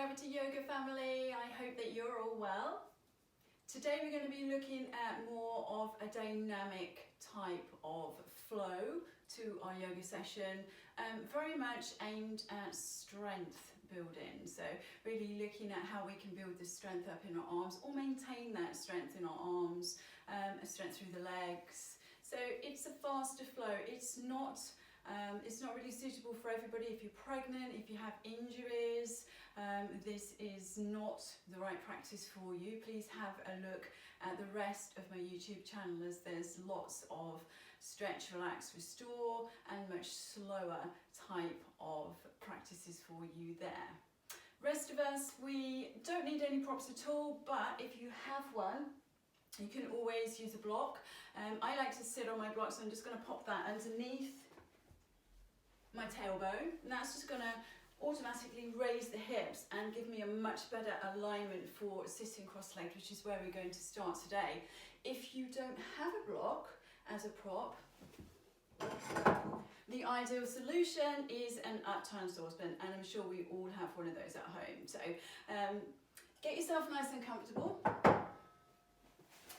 Gravity Yoga family, I hope that you're all well. Today we're going to be looking at more of a dynamic type of flow to our yoga session, very much aimed at strength building. So really looking at how we can build the strength up in our arms or maintain that strength in our arms, strength through the legs. So it's a faster flow. It's not really suitable for everybody. If you're pregnant, if you have injuries, this is not the right practice for you. Please have a look at the rest of my YouTube channel, as there's lots of stretch, relax, restore and much slower type of practices for you there. Rest of us, we don't need any props at all, but if you have one, you can always use a block. I like to sit on my block, so I'm just going to pop that underneath my tailbone, and that's just going to automatically raise the hips and give me a much better alignment for sitting cross-legged, which is where we're going to start today. If you don't have a block as a prop, the ideal solution is an upturned saucepan, and I'm sure we all have one of those at home. So get yourself nice and comfortable.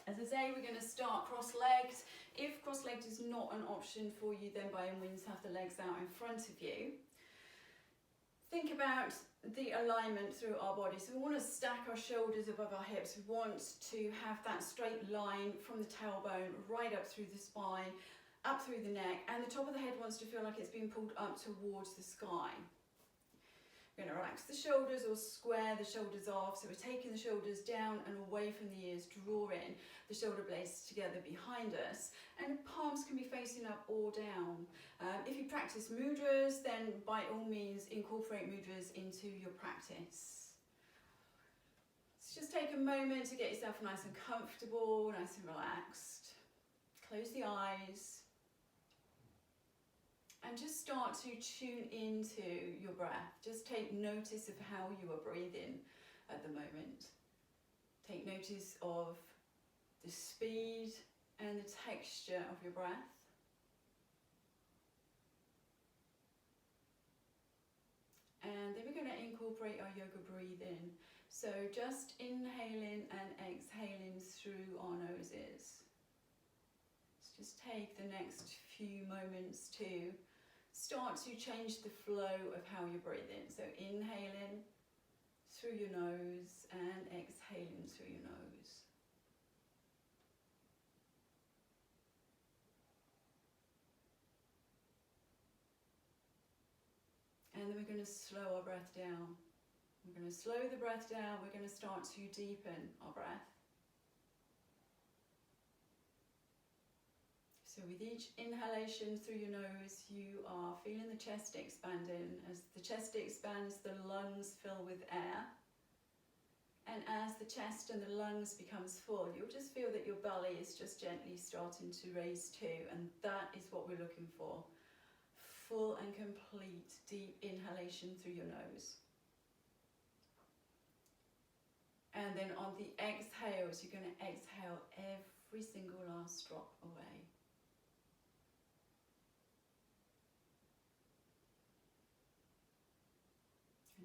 As I say, we're going to start cross-legged. If cross-legged is not an option for you, then by all means have the legs out in front of you. Think about the alignment through our body. So we want to stack our shoulders above our hips. We want to have that straight line from the tailbone right up through the spine, up through the neck, and the top of the head wants to feel like it's being pulled up towards the sky. We're going to relax the shoulders or square the shoulders off. So we're taking the shoulders down and away from the ears, drawing the shoulder blades together behind us. And the palms can be facing up or down. If you practice mudras, then by all means incorporate mudras into your practice. So just take a moment to get yourself nice and comfortable, nice and relaxed. Close the eyes. And just start to tune into your breath. Just take notice of how you are breathing at the moment. Take notice of the speed and the texture of your breath. And then we're going to incorporate our yoga breathing. So just inhaling and exhaling through our noses. Let's just take the next few moments to start to change the flow of how you're breathing. So inhaling through your nose and exhaling through your nose. And then we're going to slow our breath down. We're going to slow the breath down. We're going to start to deepen our breath. So with each inhalation through your nose, you are feeling the chest expanding. As the chest expands, the lungs fill with air. And as the chest and the lungs becomes full, you'll just feel that your belly is just gently starting to raise too. And that is what we're looking for. Full and complete deep inhalation through your nose. And then on the exhales, you're going to exhale every single last drop away.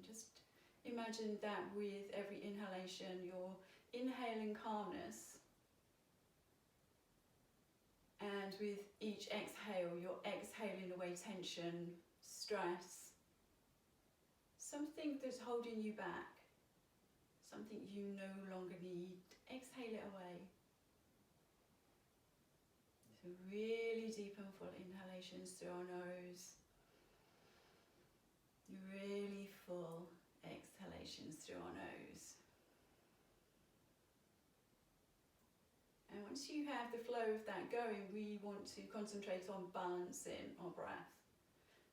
Just imagine that with every inhalation, you're inhaling calmness. And with each exhale, you're exhaling away tension, stress, something that's holding you back, something you no longer need. Exhale it away. So really deep and full inhalations through our nose. Really full exhalations through our nose. And once you have the flow of that going, we want to concentrate on balancing our breath.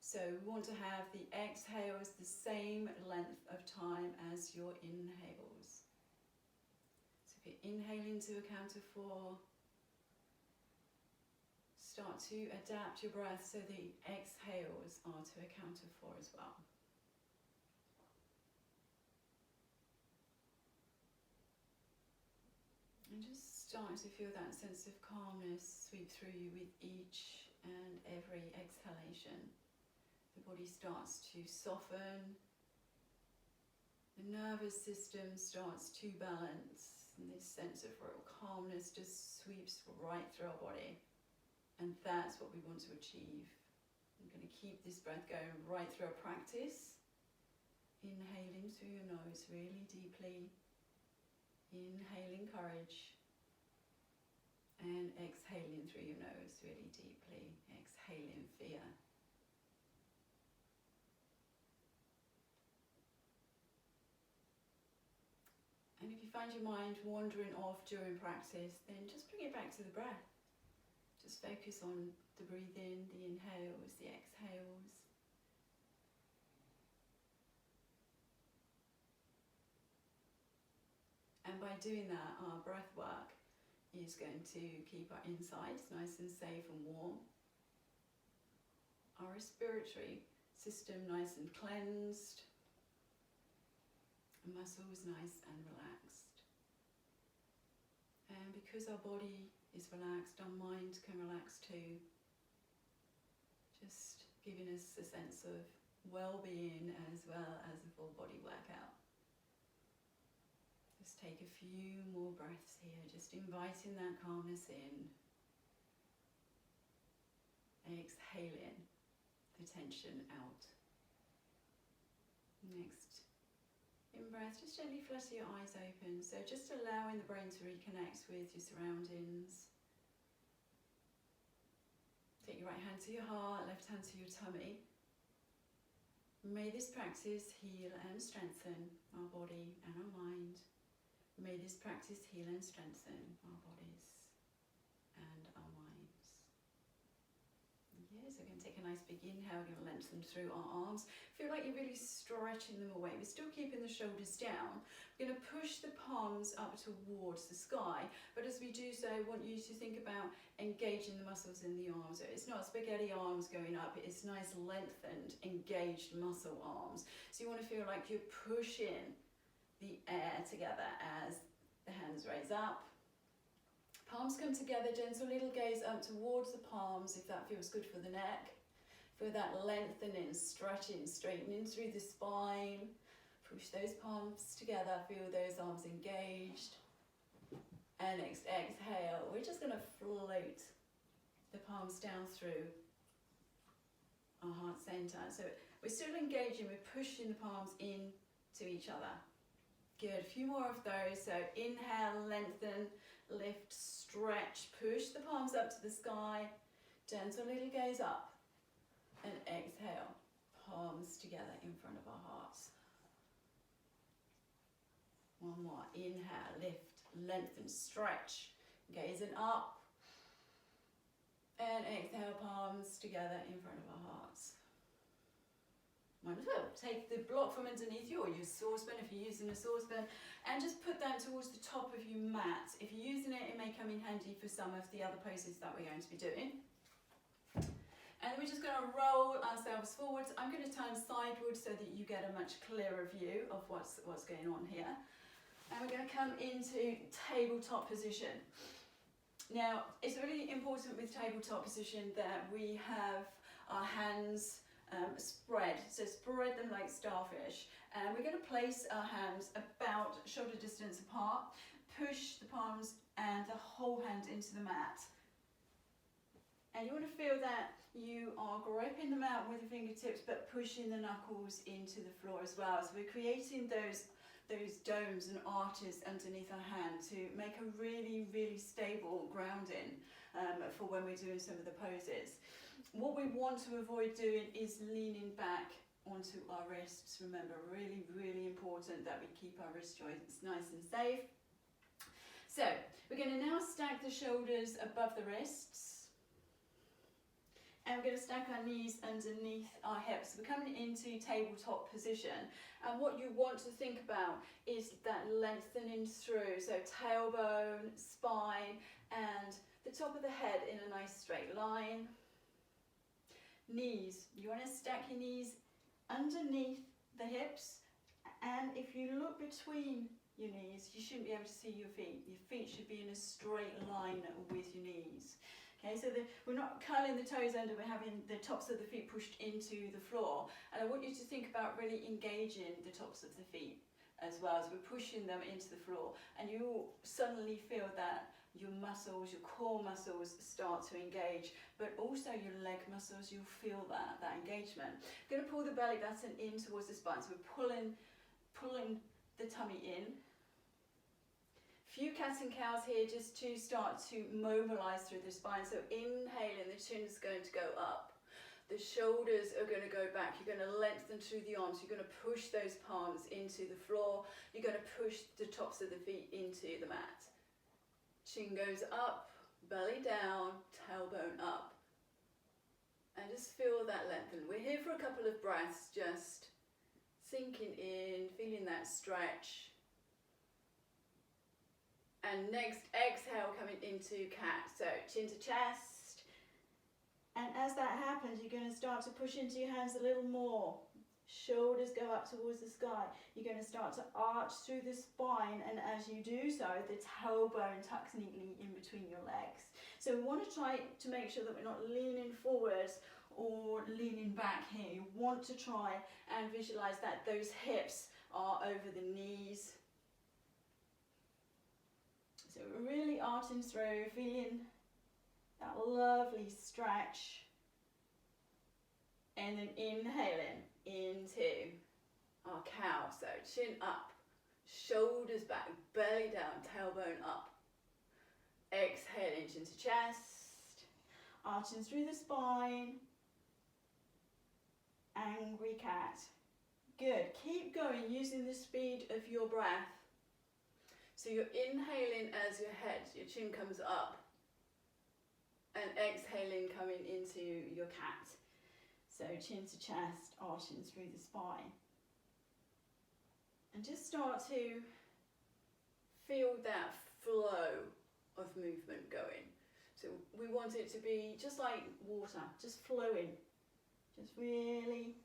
So we want to have the exhales the same length of time as your inhales. So if you're inhaling to a count of 4, start to adapt your breath so the exhales are to a count of 4 as well. And just starting to feel that sense of calmness sweep through you with each and every exhalation. The body starts to soften the nervous system starts to balance, and this sense of real calmness just sweeps right through our body. And that's what we want to achieve. I'm going to keep this breath going right through our practice. Inhaling through your nose really deeply. Inhaling courage. And exhaling through your nose really deeply. Exhaling fear. And if you find your mind wandering off during practice, then just bring it back to the breath. Just focus on the breathing, the inhales, the exhales. And by doing that, our breath work is going to keep our insides nice and safe and warm. Our respiratory system nice and cleansed. Muscles nice and relaxed. And because our body is relaxed, our mind can relax too. Just giving us a sense of well-being as well as a full body workout. Just take a few more breaths here, just inviting that calmness in. Exhaling the tension out. Next in-breath, just gently flutter your eyes open. So just allowing the brain to reconnect with your surroundings. Take your right hand to your heart, left hand to your tummy. May this practice heal and strengthen our body and our mind. May this practice heal and strengthen our bodies and our minds. Yeah, so we're going to take a nice big inhale, we're going to lengthen through our arms. Feel like you're really stretching them away. We're still keeping the shoulders down. We're going to push the palms up towards the sky. But as we do so, I want you to think about engaging the muscles in the arms. So it's not spaghetti arms going up, it's nice lengthened, engaged muscle arms. So you want to feel like you're pushing the air together as the hands raise up. Palms come together, gentle little gaze up towards the palms if that feels good for the neck. Feel that lengthening, stretching, straightening through the spine. Push those palms together, feel those arms engaged. And next exhale, we're just going to float the palms down through our heart center. So we're still engaging, we're pushing the palms in to each other. Good, a few more of those. So inhale, lengthen, lift, stretch, push the palms up to the sky, gentle little gaze up, and exhale, palms together in front of our hearts. One more, inhale, lift, lengthen, stretch, gazing up, and exhale, palms together in front of our hearts. Wonderful. Take the block from underneath you or your saucepan if you're using a saucepan and just put that towards the top of your mat. If you're using it, it may come in handy for some of the other poses that we're going to be doing. And we're just going to roll ourselves forwards. I'm going to turn sideways so that you get a much clearer view of what's going on here. And we're going to come into tabletop position. Now, it's really important with tabletop position that we have our hands spread, so spread them like starfish, and we're going to place our hands about shoulder distance apart, push the palms and the whole hand into the mat, and you want to feel that you are gripping them out with the fingertips but pushing the knuckles into the floor as well. So we're creating those domes and arches underneath our hand to make a really, really stable grounding for when we're doing some of the poses. What we want to avoid doing is leaning back onto our wrists. Remember, really, really important that we keep our wrist joints nice and safe. So we're going to now stack the shoulders above the wrists. And we're going to stack our knees underneath our hips. We're coming into tabletop position. And what you want to think about is that lengthening through. So tailbone, spine, and the top of the head in a nice straight line. Knees, you want to stack your knees underneath the hips, and if you look between your knees, you shouldn't be able to see your feet. Your feet should be in a straight line with your knees. Okay, so we're not curling the toes under, we're having the tops of the feet pushed into the floor, and I want you to think about really engaging the tops of the feet as well as we're pushing them into the floor, and you suddenly feel that your muscles, your core muscles start to engage, but also your leg muscles, you'll feel that engagement. We're going to pull the belly button in towards the spine, so we're pulling the tummy in. Few cat and cows here just to start to mobilize through the spine. So inhaling, the chin's going to go up. The shoulders are going to go back. You're going to lengthen through the arms. You're going to push those palms into the floor. You're going to push the tops of the feet into the mat. Chin goes up, belly down, tailbone up. And just feel that lengthen. We're here for a couple of breaths, just sinking in, feeling that stretch. And next, exhale, coming into cat. So chin to chest. And as that happens, you're going to start to push into your hands a little more. Shoulders go up towards the sky. You're going to start to arch through the spine, and as you do so, the tailbone tucks neatly in between your legs. So we want to try to make sure that we're not leaning forwards or leaning back here. You want to try and visualize that those hips are over the knees. So we're really arching through, feeling that lovely stretch, and then inhaling into our cow. So chin up, shoulders back, belly down, tailbone up. Exhaling, chin to chest, arching through the spine. Angry cat. Good. Keep going using the speed of your breath. So you're inhaling as your chin comes up, and exhaling, coming into your cat. So chin to chest, arching through the spine. And just start to feel that flow of movement going. So we want it to be just like water, just flowing. Just really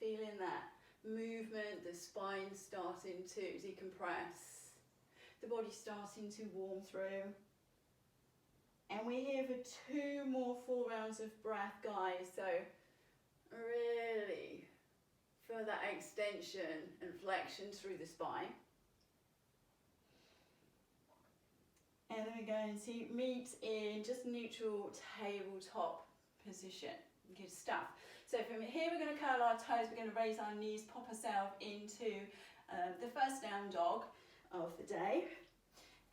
feeling that movement, the spine starting to decompress, the body starting to warm through. And we're here for 2 more full rounds of breath, guys. So really feel that extension and flexion through the spine. And then we're going to meet in just neutral tabletop position. Good stuff. So from here we're going to curl our toes, we're going to raise our knees, pop ourselves into the first down dog of the day.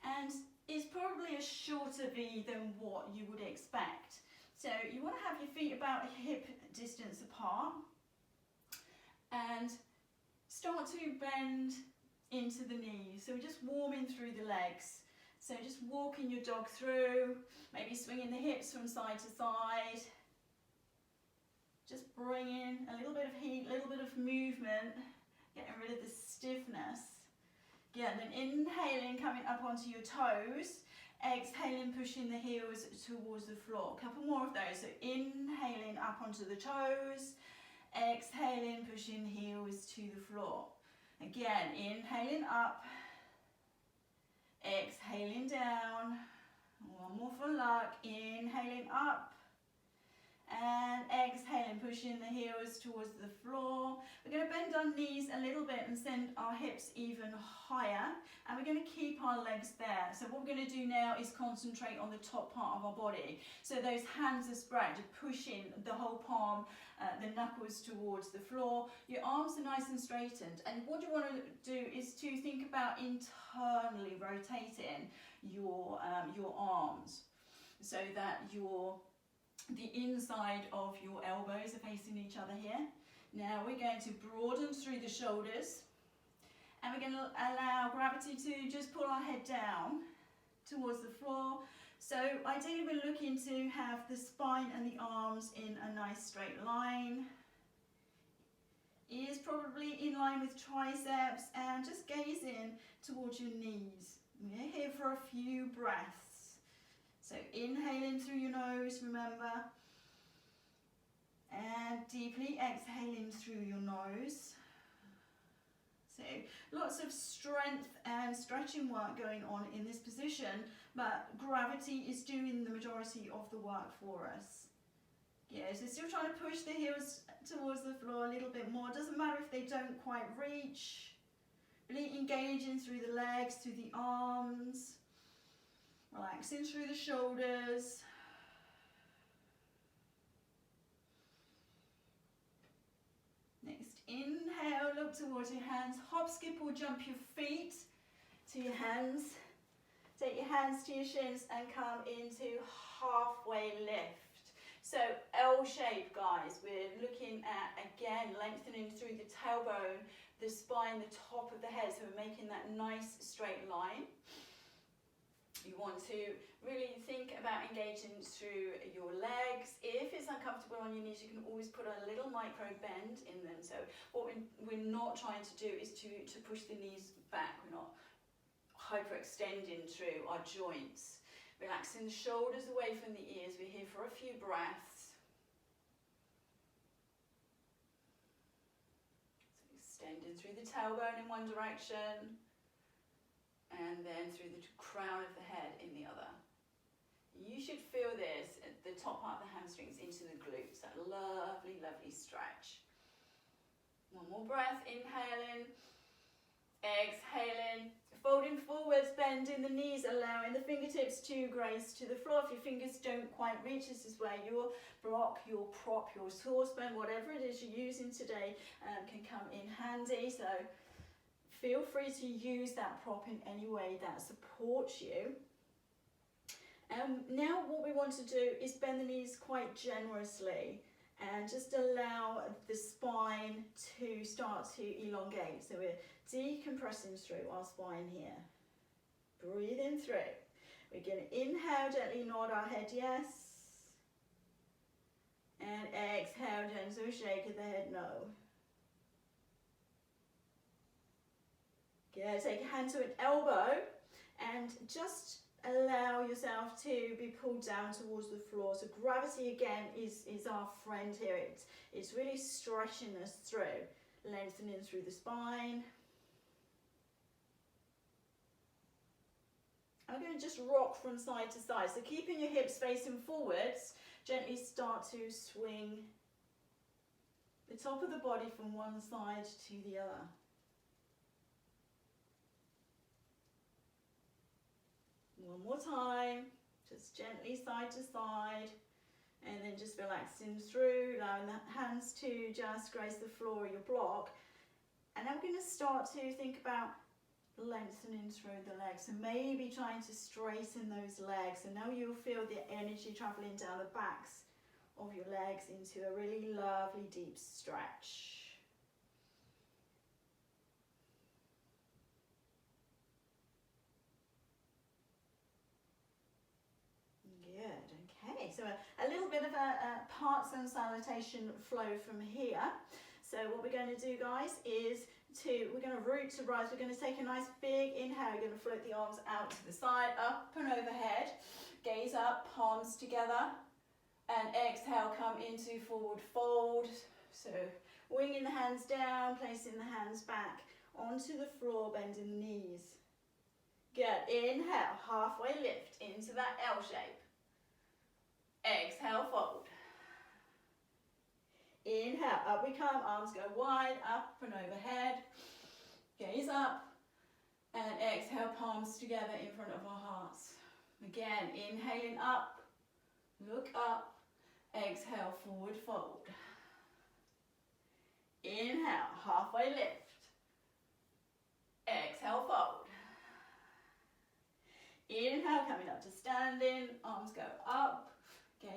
And it's probably a shorter V than what you would expect. So you want to have your feet about hip distance apart and start to bend into the knees. So we're just warming through the legs. So just walking your dog through, maybe swinging the hips from side to side. Just bringing a little bit of heat, a little bit of movement, getting rid of the stiffness. Again, then inhaling, coming up onto your toes. Exhaling, pushing the heels towards the floor. A couple more of those. So inhaling up onto the toes. Exhaling, pushing heels to the floor. Again, inhaling up. Exhaling down. One more for luck. Inhaling up. And exhaling, pushing the heels towards the floor. We're going to bend our knees a little bit and send our hips even higher. And we're going to keep our legs there. So what we're going to do now is concentrate on the top part of our body. So those hands are spread, pushing the whole palm, the knuckles towards the floor. Your arms are nice and straightened. And what you want to do is to think about internally rotating your arms so that the inside of your elbows are facing each other here. Now we're going to broaden through the shoulders, and we're going to allow gravity to just pull our head down towards the floor. So ideally we're looking to have the spine and the arms in a nice straight line. Ears probably in line with triceps, and just gazing towards your knees. We're here for a few breaths. So inhaling through your nose, remember, and deeply exhaling through your nose. So lots of strength and stretching work going on in this position, but gravity is doing the majority of the work for us. Yeah, so still trying to push the heels towards the floor a little bit more. Doesn't matter if they don't quite reach. Really engaging through the legs, through the arms. Relaxing through the shoulders. Next, inhale, look towards your hands. Hop, skip or jump your feet to your hands. Take your hands to your shins and come into halfway lift. So L shape, guys. We're looking at, again, lengthening through the tailbone, the spine, the top of the head. So we're making that nice straight line. You want to really think about engaging through your legs. If it's uncomfortable on your knees, you can always put a little micro bend in them. So what we're not trying to do is to push the knees back. We're not hyperextending through our joints. Relaxing the shoulders away from the ears. We're here for a few breaths. So extending through the tailbone in one direction, and then through the crown of the head in the other. You should feel this at the top part of the hamstrings into the glutes, that lovely, lovely stretch. One more breath, inhaling, exhaling, folding forwards, bending the knees, allowing the fingertips to graze to the floor. If your fingers don't quite reach, this is where your block, your prop, your saucepan, whatever it is you're using today can come in handy. So feel free to use that prop in any way that supports you. Now what we want to do is bend the knees quite generously and just allow the spine to start to elongate. So we're decompressing through our spine here. Breathing through. We're going to inhale, gently nod our head yes. And exhale, gentle shake of the head no. Good. Take a hand to an elbow and just allow yourself to be pulled down towards the floor. So gravity again is our friend here. It's really stretching us through, lengthening through the spine. I'm going to just rock from side to side. So keeping your hips facing forwards, gently start to swing the top of the body from one side to the other. One more time, just gently side to side, and then just relaxing through, allowing the hands to just graze the floor of your block. And I'm going to start to think about lengthening through the legs, so maybe trying to straighten those legs. And now you'll feel the energy traveling down the backs of your legs into a really lovely deep stretch. Good, okay, so a little bit of a parts and salutation flow from here. So what we're going to do, guys, is we're going to root to rise. We're going to take a nice big inhale. We're going to float the arms out to the side, up and overhead. Gaze up, palms together. And exhale, come into forward fold. So winging the hands down, placing the hands back onto the floor, bending the knees. Good, inhale, halfway lift into that L shape. Exhale, fold. Inhale, up we come, arms go wide, up and overhead. Gaze up, and exhale, palms together in front of our hearts. Again, inhaling up, look up, exhale, forward fold. Inhale, halfway lift. Exhale, fold. Inhale, coming up to standing, arms go up.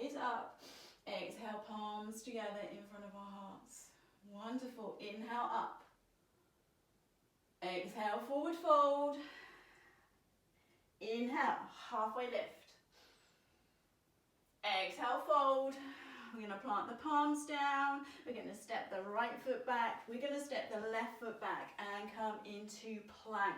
Gaze up, exhale, palms together in front of our hearts. Wonderful, inhale up. Exhale, forward fold. Inhale, halfway lift. Exhale, fold. We're going to plant the palms down. We're going to step the right foot back. We're going to step the left foot back and come into plank.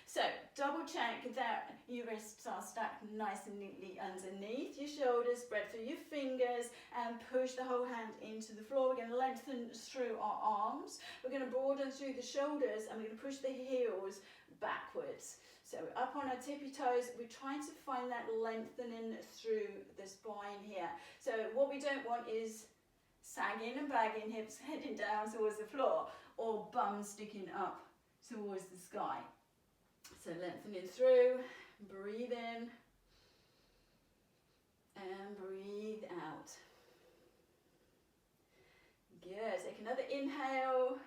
So double check that your wrists are stacked nice and neatly underneath your shoulders. Spread through your fingers and push the whole hand into the floor. We're going to lengthen through our arms. We're going to broaden through the shoulders, and we're going to push the heels backwards. So we're up on our tippy toes. We're trying to find that lengthening through the spine here. So what we don't want is Sagging and bagging, hips heading down towards the floor, or bum sticking up towards the sky. So lengthening through, breathe in, and breathe out. Good, take another inhale,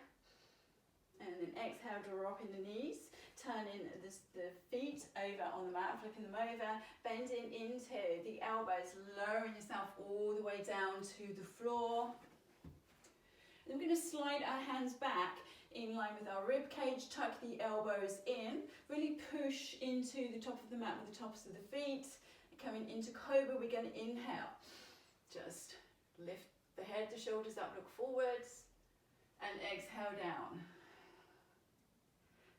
and then exhale, dropping the knees, turning the feet over on the mat, flipping them over, bending into the elbows, lowering yourself all the way down to the floor. And we're going to slide our hands back in line with our rib cage, tuck the elbows in, really push into the top of the mat with the tops of the feet. Coming into cobra, we're going to inhale. Just lift the head, the shoulders up, look forwards, and exhale down.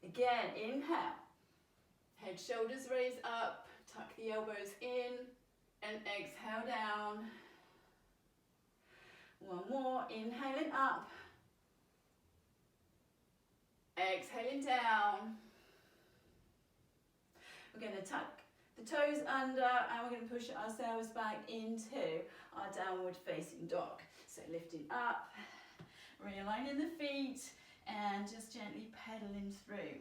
Again, inhale. Head, shoulders raise up, tuck the elbows in, and exhale down. One more, inhaling up. Exhaling down. We're going to tuck the toes under and we're going to push ourselves back into our downward facing dog. So lifting up, realigning the feet and just gently pedaling through.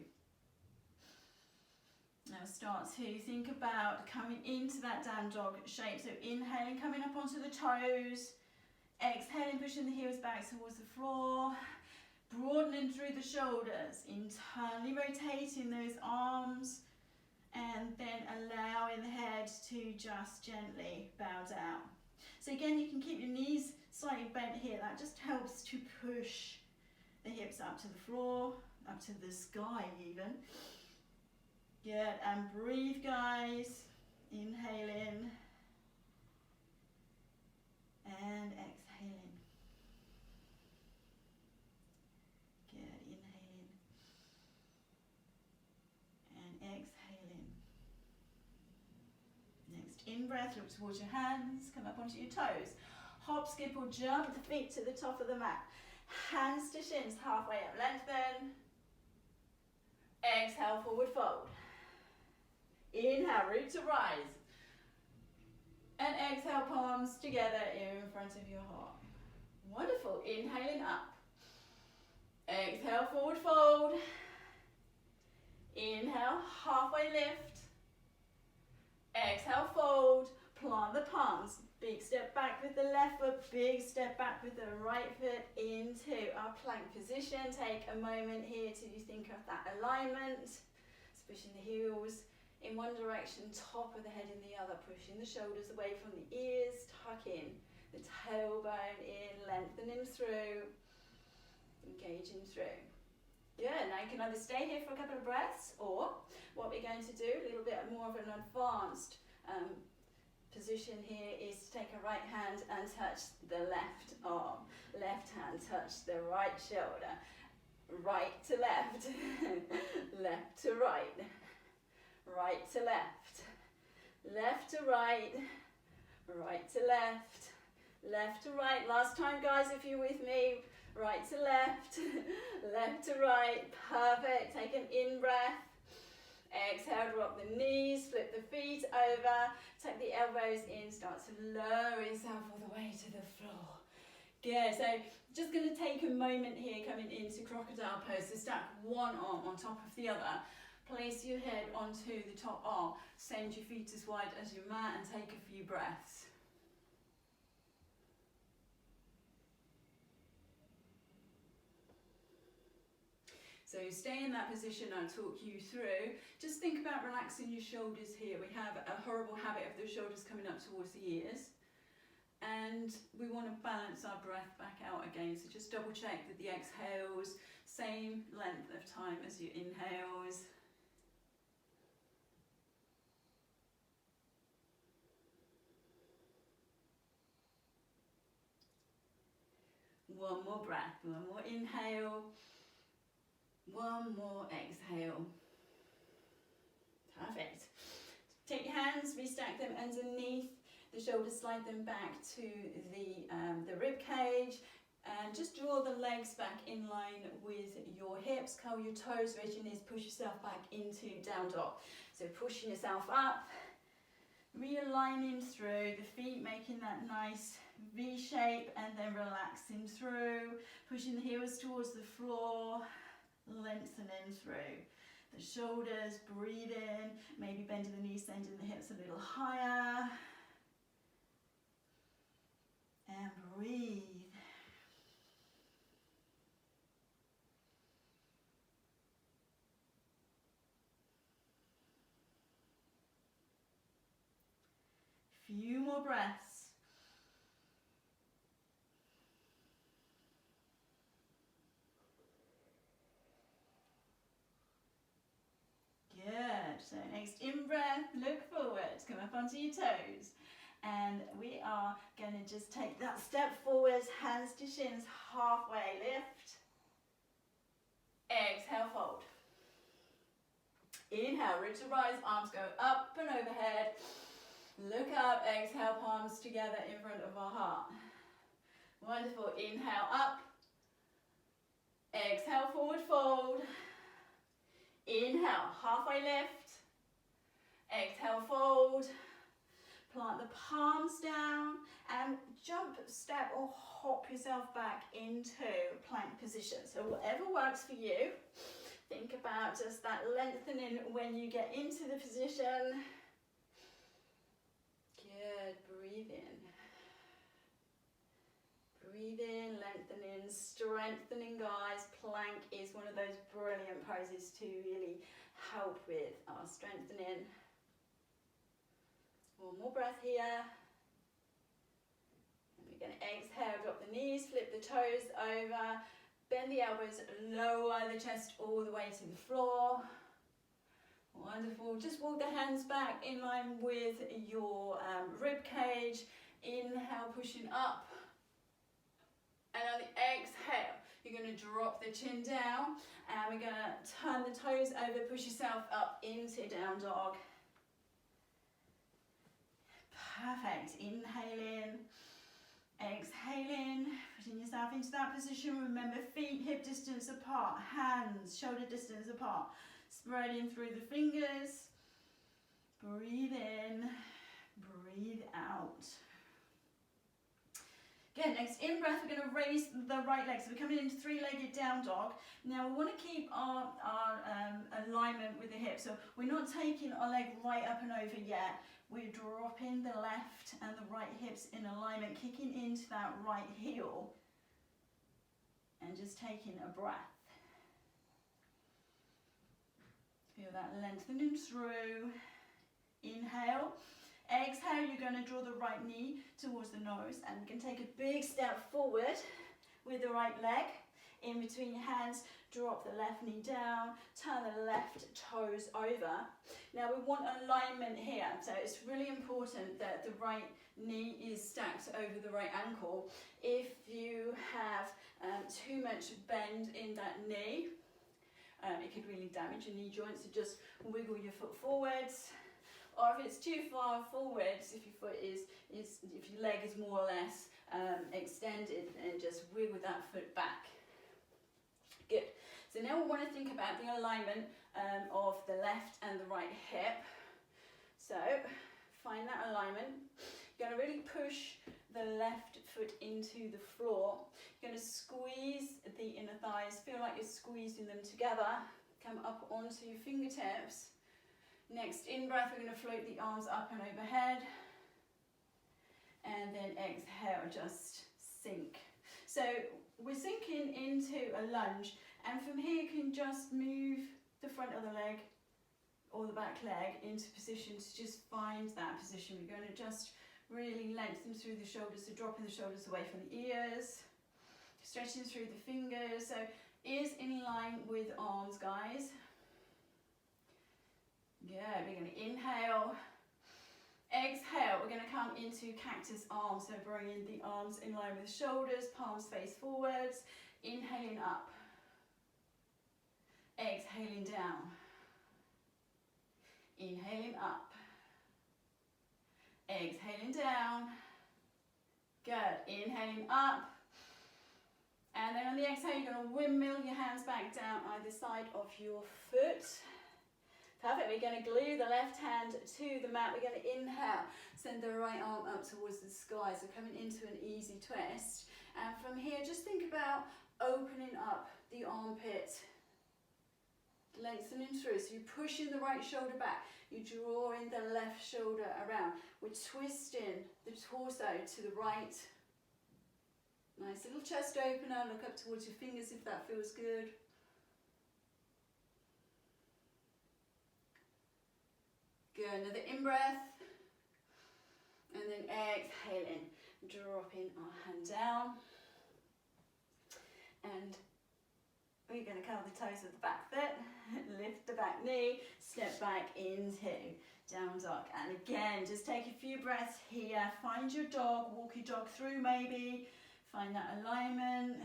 Now start to think about coming into that down dog shape. So inhaling, coming up onto the toes. Exhaling, pushing the heels back towards the floor. Broadening through the shoulders, internally rotating those arms, and then allowing the head to just gently bow down. So again, you can keep your knees slightly bent here. That just helps to push the hips up to the floor, up to the sky even. Good, and breathe guys. Inhaling and exhaling. Good, inhaling and exhaling. Next in-breath, look towards your hands, come up onto your toes. Hop, skip or jump the feet to the top of the mat. Hands to shins, halfway up, lengthen. Exhale, forward fold. Inhale, root to rise. And exhale, palms together in front of your heart. Wonderful, inhaling up. Exhale, forward fold. Inhale, halfway lift. Exhale, fold. Plant the palms. Big step back with the left foot, big step back with the right foot into our plank position. Take a moment here to think of that alignment. Pushing the heels in one direction, top of the head in the other, pushing the shoulders away from the ears, tucking the tailbone in, lengthening through, engaging through. Good, now you can either stay here for a couple of breaths, or what we're going to do, a little bit more of an advanced position here, is to take a right hand and touch the left arm, left hand touch the right shoulder, right to left, left to right, right to left, left to right, right to left, left to right. Last time guys, if you're with me, right to left, left to right, perfect. Take an in-breath, exhale, drop the knees, flip the feet over, tuck the elbows in, start to lower yourself all the way to the floor. Good, so just going to take a moment here coming into crocodile pose. So stack one arm on top of the other. Place your head onto the top arm. Send your feet as wide as your mat and take a few breaths. So stay in that position, I'll talk you through. Just think about relaxing your shoulders here. We have a horrible habit of the shoulders coming up towards the ears. And we want to balance our breath back out again. So just double check that the exhales, same length of time as your inhales. One more breath, one more inhale, one more exhale. Perfect. Take your hands, restack them underneath the shoulders, slide them back to the rib cage, and just draw the legs back in line with your hips. Curl your toes, raise your knees, push yourself back into down dog. So pushing yourself up, realigning through the feet, making that nice V shape, and then relaxing through, pushing the heels towards the floor, lengthening through the shoulders, breathe in, maybe bending the knees, sending the hips a little higher, and breathe. Few more breaths. Good. So next in-breath, look forward, come up onto your toes. And we are going to just take that step forwards, hands to shins, halfway lift. Exhale, fold. Inhale, reach to rise, arms go up and overhead. Look up, exhale, palms together in front of our heart. Wonderful, inhale up. Exhale, forward fold. Inhale, halfway lift. Exhale, fold. Plant the palms down and jump, step or hop yourself back into plank position. So whatever works for you. Think about just that lengthening when you get into the position. Good, breathe in. Breathe in, lengthening, strengthening, guys. Plank is one of those brilliant poses to really help with our strengthening. One more breath here. And we're going to exhale, drop the knees, flip the toes over, bend the elbows, lower the chest all the way to the floor. Wonderful. Just walk the hands back in line with your rib cage. Inhale, pushing up. And on the exhale, you're going to drop the chin down. And we're going to turn the toes over, push yourself up into down dog. Perfect. Inhaling. Exhaling. Putting yourself into that position. Remember, feet hip distance apart. Hands shoulder distance apart. Spreading through the fingers. Breathe in, breathe out. Again, next in breath, we're going to raise the right leg. So we're coming into three-legged down dog. Now we want to keep our alignment with the hip. So we're not taking our leg right up and over yet. We're dropping the left and the right hips in alignment, kicking into that right heel. And just taking a breath. Feel that lengthening through. Inhale. Exhale, you're going to draw the right knee towards the nose and you can take a big step forward with the right leg. In between your hands, drop the left knee down, turn the left toes over. Now we want alignment here, so it's really important that the right knee is stacked over the right ankle. If you have too much bend in that knee, it could really damage your knee joints, so just wiggle your foot forwards. Or if it's too far forwards, if your foot if your leg is more or less extended, and just wiggle that foot back. Good. So now we want to think about the alignment of the left and the right hip. So find that alignment. You're going to really push the left foot into the floor. You're going to squeeze the inner thighs. Feel like you're squeezing them together. Come up onto your fingertips. Next in breath, we're going to float the arms up and overhead. And then exhale, just sink. So we're sinking into a lunge. And from here, you can just move the front of the leg or the back leg into position to just find that position. We're going to just really lengthen through the shoulders, so dropping the shoulders away from the ears. Stretching through the fingers. So ears in line with arms, guys. Good, we're going to inhale, exhale, we're going to come into cactus arms, so bringing the arms in line with shoulders, palms face forwards, inhaling up, exhaling down, inhaling up, exhaling down, good, inhaling up, and then on the exhale you're going to windmill your hands back down either side of your foot. Perfect. We're going to glue the left hand to the mat. We're going to inhale, send the right arm up towards the sky. So coming into an easy twist. And from here, just think about opening up the armpit, lengthening through. So you're pushing the right shoulder back. You're drawing the left shoulder around. We're twisting the torso to the right. Nice little chest opener. Look up towards your fingers if that feels good. Good, another in-breath, and then exhaling, dropping our hand down, and we're going to curl the toes of the back foot, lift the back knee, step back into down dog, and again, just take a few breaths here, find your dog, walk your dog through maybe, find that alignment,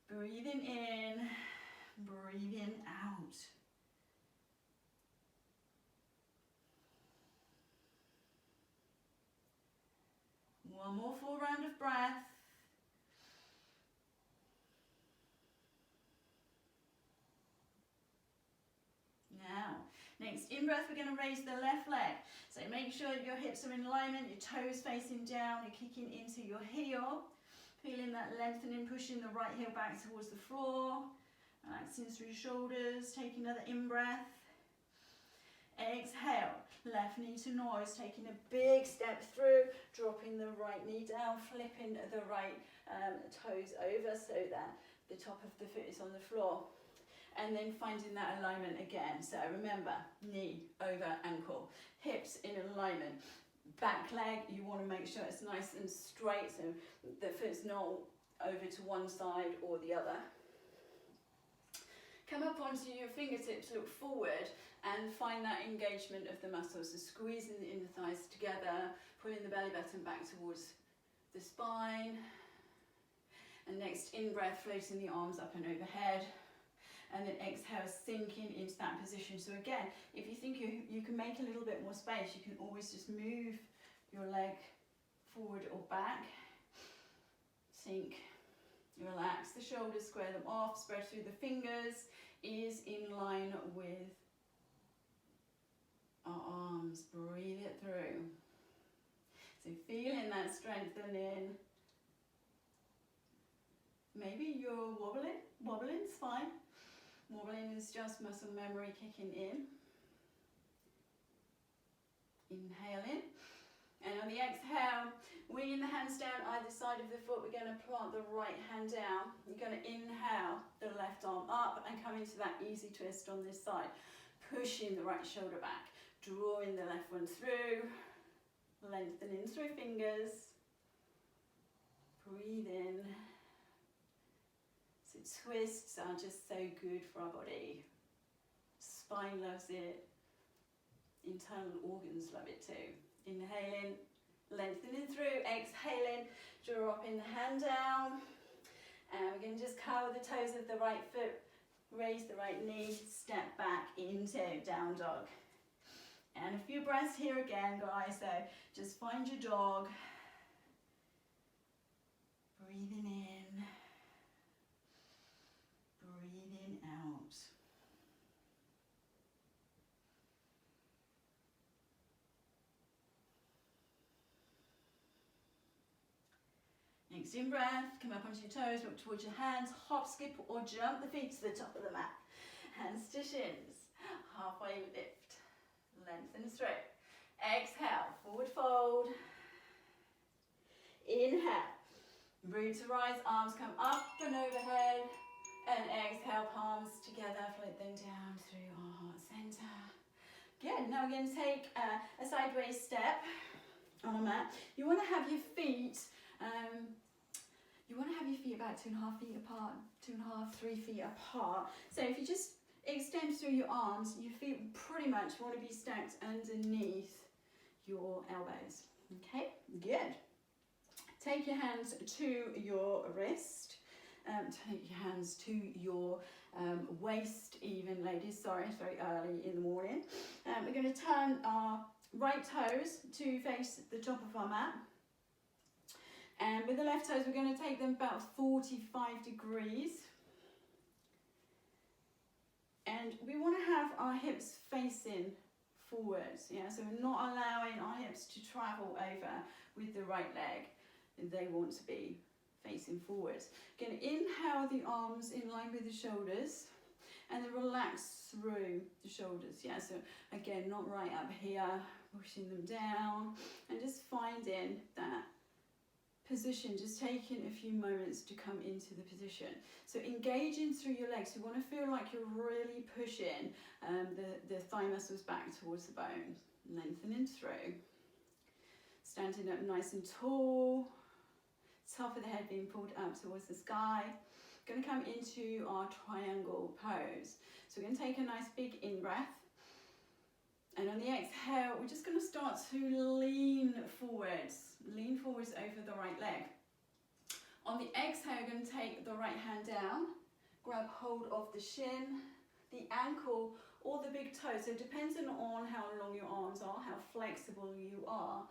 breathing in, breathing out. One more full round of breath. Now, next in-breath, we're going to raise the left leg. So make sure your hips are in alignment, your toes facing down, you're kicking into your heel. Feeling that lengthening, pushing the right heel back towards the floor. Relaxing through your shoulders, take another in-breath. Exhale, left knee to nose, taking a big step through, dropping the right knee down, flipping the right toes over so that the top of the foot is on the floor. And then finding that alignment again. So remember, knee over ankle, hips in alignment. Back leg, you want to make sure it's nice and straight so the foot's not over to one side or the other. Come up onto your fingertips, look forward and find that engagement of the muscles. So squeezing the inner thighs together, pulling the belly button back towards the spine. And next in-breath, floating the arms up and overhead. And then exhale, sinking into that position. So again, if you think you can make a little bit more space, you can always just move your leg forward or back. Sink, relax the shoulders, square them off, spread through the fingers, ears in line with our arms. Breathe it through. So feeling that strengthening. Maybe you're wobbling's fine. Wobbling is just muscle memory kicking in. Inhaling. And on the exhale, winging the hands down either side of the foot, we're going to plant the right hand down. You're going to inhale the left arm up and come into that easy twist on this side. Pushing the right shoulder back. Drawing the left one through. Lengthening through fingers. Breathe in. Twists are just so good for our body. Spine loves it. Internal organs love it too. Inhaling, lengthening through, exhaling, dropping the hand down. And we're going to just curl the toes of the right foot, raise the right knee, step back into down dog. And a few breaths here again, guys. So just find your dog. Breathing in. Breathing out. Next in breath, come up onto your toes, look towards your hands, hop, skip or jump the feet to the top of the mat. Hands to shins, halfway lift, lengthen through. Exhale, forward fold. Inhale, root to rise, arms come up and overhead. And exhale, palms together, float them down through our heart center. Good, now we're going to take a sideways step on a mat. You want to have your feet, about 2.5 feet apart, 2.5, 3 feet apart. So if you just extend through your arms, your feet pretty much want to be stacked underneath your elbows. Okay, good. Take your hands to your wrist. Take your hands to your waist even, ladies. Sorry, it's very early in the morning. We're going to turn our right toes to face the top of our mat. And with the left toes, we're going to take them about 45 degrees. And we want to have our hips facing forwards, yeah, so we're not allowing our hips to travel over with the right leg. They want to be facing forwards. Again, inhale the arms in line with the shoulders, and then relax through the shoulders, yeah, so again, not right up here, pushing them down, and just finding that position, just taking a few moments to come into the position. So engaging through your legs, you want to feel like you're really pushing the thigh muscles back towards the bone, lengthening through. Standing up nice and tall, top of the head being pulled up towards the sky. Going to come into our triangle pose. So we're going to take a nice big in-breath. And on the exhale, we're just going to start to lean forwards over the right leg. On the exhale, we're going to take the right hand down, grab hold of the shin, the ankle, or the big toe. So depending on how long your arms are, how flexible you are,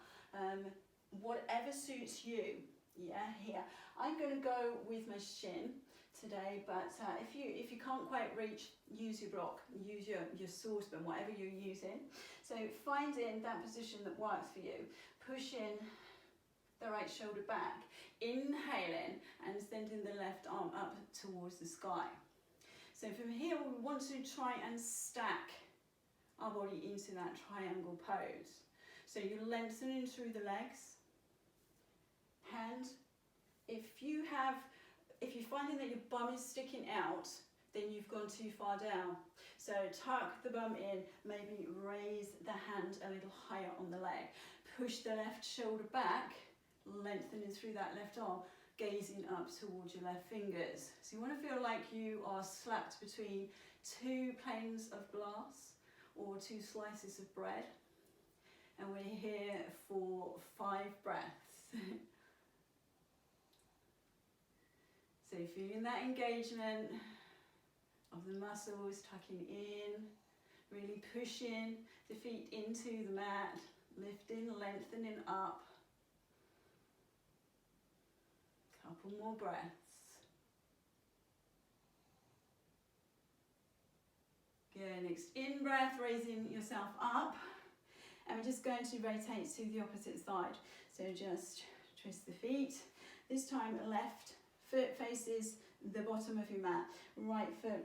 whatever suits you. Yeah, here. I'm going to go with my shin today, but if you can't quite reach, use your block, use your saucepan, whatever you're using. So finding that position that works for you, pushing the right shoulder back, inhaling and sending the left arm up towards the sky. So from here we want to try and stack our body into that triangle pose. So you're lengthening through the legs, hand. If you're finding that your bum is sticking out, then you've gone too far down. So tuck the bum in, maybe raise the hand a little higher on the leg. Push the left shoulder back, lengthening through that left arm, gazing up towards your left fingers. So you want to feel like you are slapped between two panes of glass or two slices of bread. And we're here for 5 breaths. So feeling that engagement of the muscles, tucking in, really pushing the feet into the mat, lifting, lengthening up. Couple more breaths. Good, next in breath, raising yourself up. And we're just going to rotate to the opposite side. So just twist the feet. This time left foot faces the bottom of your mat. Right foot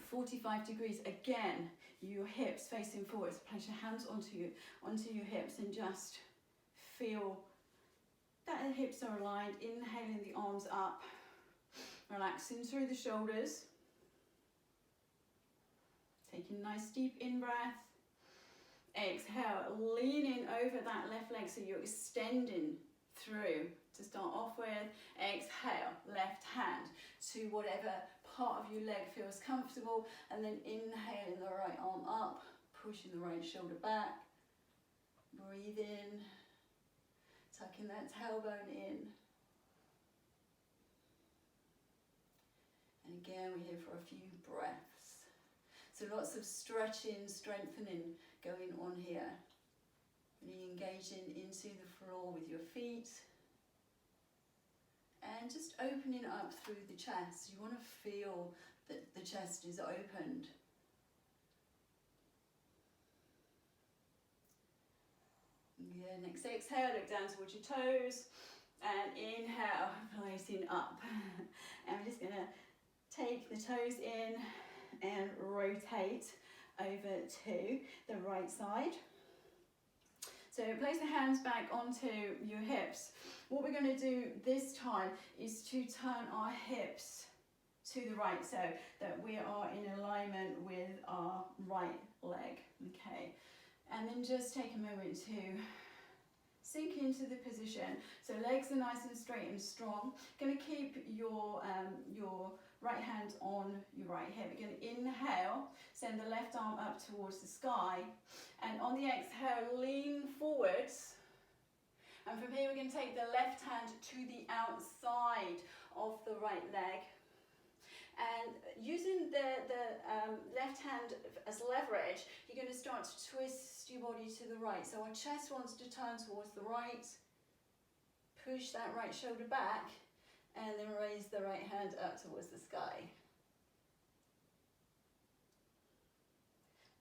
45 degrees. Again, your hips facing forwards. Place your hands onto your hips and just feel that the hips are aligned. Inhaling the arms up. Relaxing through the shoulders. Taking a nice deep in-breath. Exhale, leaning over that left leg so you're extending through. To start off with, exhale, left hand to whatever part of your leg feels comfortable, and then inhaling the right arm up, pushing the right shoulder back, breathe in, tucking that tailbone in. And again, we're here for a few breaths. So lots of stretching, strengthening going on here. Really engaging into the floor with your feet. And just opening up through the chest. You want to feel that the chest is opened. Yeah, next exhale, look down towards your toes. And inhale, placing up. And we're just going to take the toes in and rotate over to the right side. So place the hands back onto your hips. What we're going to do this time is to turn our hips to the right so that we are in alignment with our right leg. Okay, and then just take a moment to sink into the position. So legs are nice and straight and strong. Going to keep your right hand on your right hip. We're going to inhale, send the left arm up towards the sky, and on the exhale, lean forwards. And from here, we're going to take the left hand to the outside of the right leg. And using the left hand as leverage, you're going to start to twist your body to the right. So our chest wants to turn towards the right. Push that right shoulder back. And then raise the right hand up towards the sky.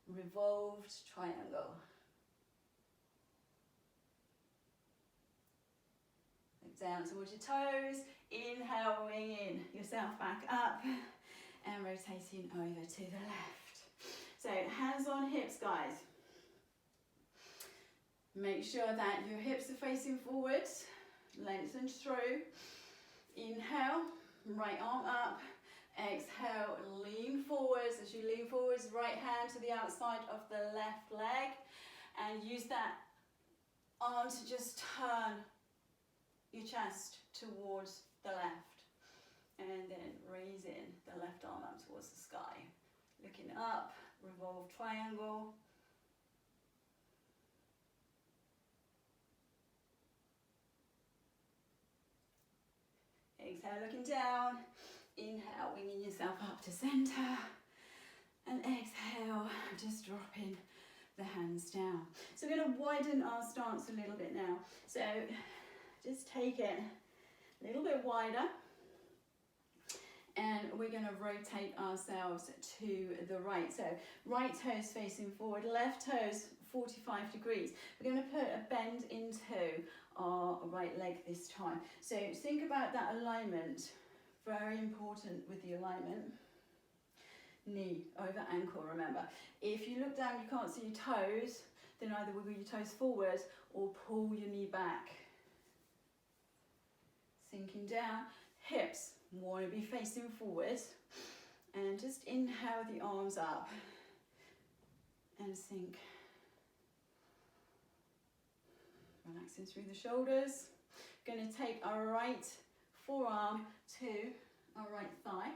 revolved triangle. Look down towards your toes. Inhale, winging yourself back up and rotating over to the left. So hands on hips, guys. Make sure that your hips are facing forwards, lengthen through. Inhale, right arm up. Exhale, lean forwards. As you lean forwards, right hand to the outside of the left leg, and use that arm to just turn your chest towards the left, and then raising the left arm up towards the sky. Looking up, revolve triangle. Exhale, looking down. Inhale, winging yourself up to center. And exhale, just dropping the hands down. So we're going to widen our stance a little bit now. So just take it a little bit wider. And we're going to rotate ourselves to the right. So right toes facing forward, left toes 45 degrees. We're going to put a bend into our right leg this time. So think about that alignment. Very important with the alignment. Knee over ankle, remember. If you look down, you can't see your toes, then either wiggle your toes forward or pull your knee back. Sinking down, hips want to be facing forward, and just inhale the arms up and sink. Relaxing through the shoulders. Going to take our right forearm to our right thigh.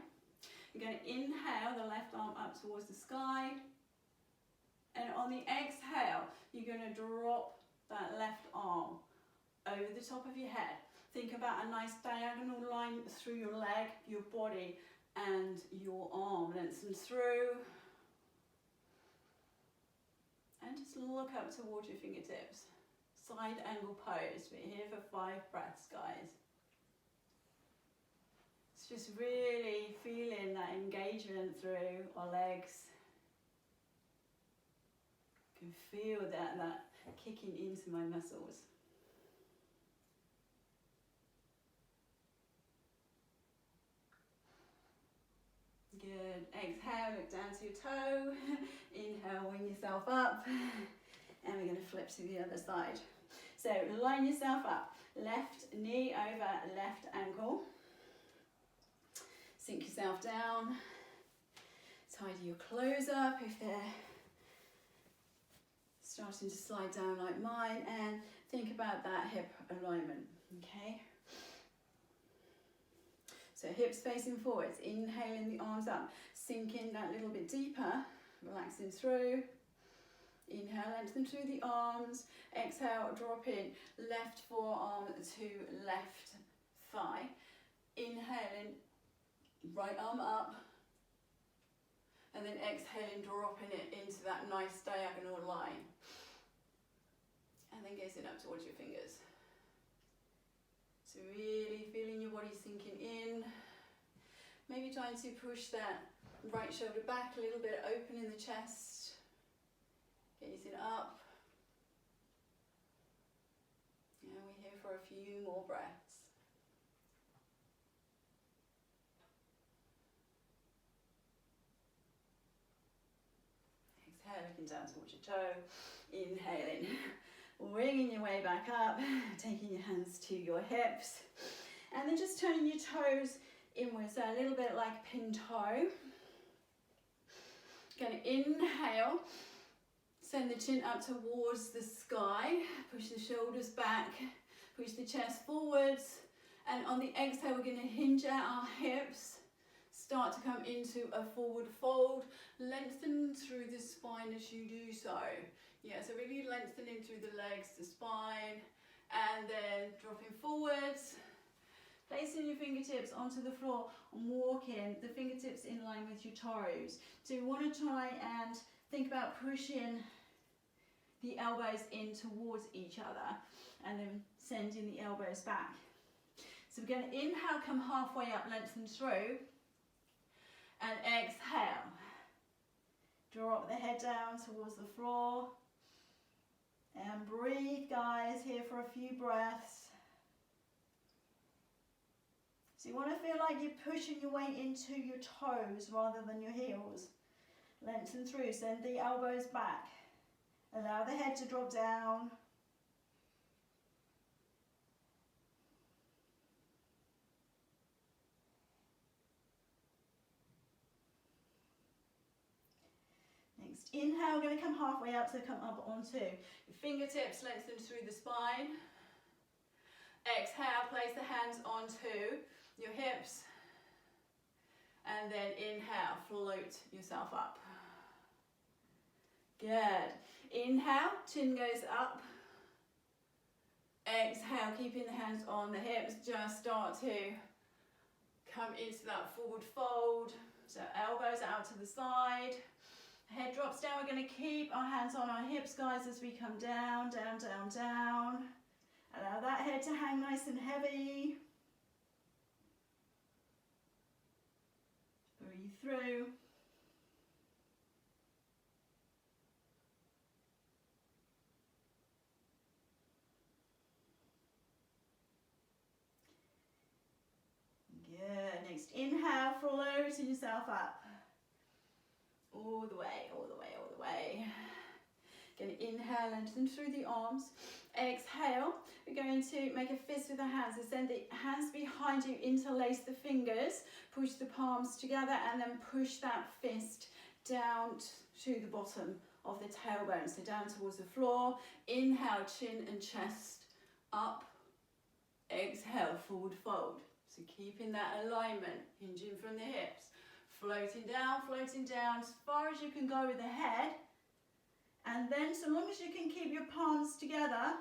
You're going to inhale the left arm up towards the sky, and on the exhale you're going to drop that left arm over the top of your head. Think about a nice diagonal line through your leg, your body and your arm. Lengthen through and just look up towards your fingertips. Side angle pose. We're here for 5 breaths, guys. It's just really feeling that engagement through our legs. You can feel that kicking into my muscles. Good. Exhale, look down to your toe. Inhale, wing yourself up. And we're going to flip to the other side. So line yourself up. Left knee over left ankle. Sink yourself down. Tidy your clothes up if they're starting to slide down like mine. And think about that hip alignment. Okay? So hips facing forwards, inhaling the arms up, sinking that little bit deeper, relaxing through. Inhale, lengthen through the arms. Exhale, drop in, left forearm to left thigh. Inhaling, right arm up. And then exhaling, dropping it into that nice diagonal line. And then gazing up towards your fingers. So really feeling your body sinking in. Maybe trying to push that right shoulder back a little bit, opening the chest. Gazing up. And we're here for a few more breaths. Exhale, looking down towards your toe. Inhaling. Winging your way back up, taking your hands to your hips, and then just turning your toes inwards, so a little bit like a pin toe. Going to inhale, send the chin up towards the sky, push the shoulders back, push the chest forwards, and on the exhale we're going to hinge out our hips, start to come into a forward fold, lengthen through the spine as you do so. Yeah, so really lengthening through the legs, the spine, and then dropping forwards, placing your fingertips onto the floor and walking the fingertips in line with your toes. So you want to try and think about pushing the elbows in towards each other and then sending the elbows back. So we're going to inhale, come halfway up, lengthen through, and exhale. Drop the head down towards the floor. And breathe, guys, here for a few breaths. So you want to feel like you're pushing your weight into your toes rather than your heels. Lengthen through, send the elbows back. Allow the head to drop down. Next, inhale, we're going to come halfway up, so come up onto your fingertips, lengthen through the spine. Exhale, place the hands onto your hips. And then inhale, float yourself up. Good. Inhale, chin goes up. Exhale, keeping the hands on the hips, just start to come into that forward fold. So elbows out to the side. Head drops down. We're going to keep our hands on our hips, guys, as we come down, down, down, down. Allow that head to hang nice and heavy. Breathe through. Good. Next, inhale, floating yourself up. All the way, all the way, all the way. Going to inhale, lengthen through the arms. Exhale, we're going to make a fist with the hands. So send the hands behind you, interlace the fingers, push the palms together, and then push that fist down to the bottom of the tailbone. So down towards the floor. Inhale, chin and chest up. Exhale, forward fold. So keeping that alignment, hinging from the hips. Floating down as far as you can go with the head. And then so long as you can keep your palms together,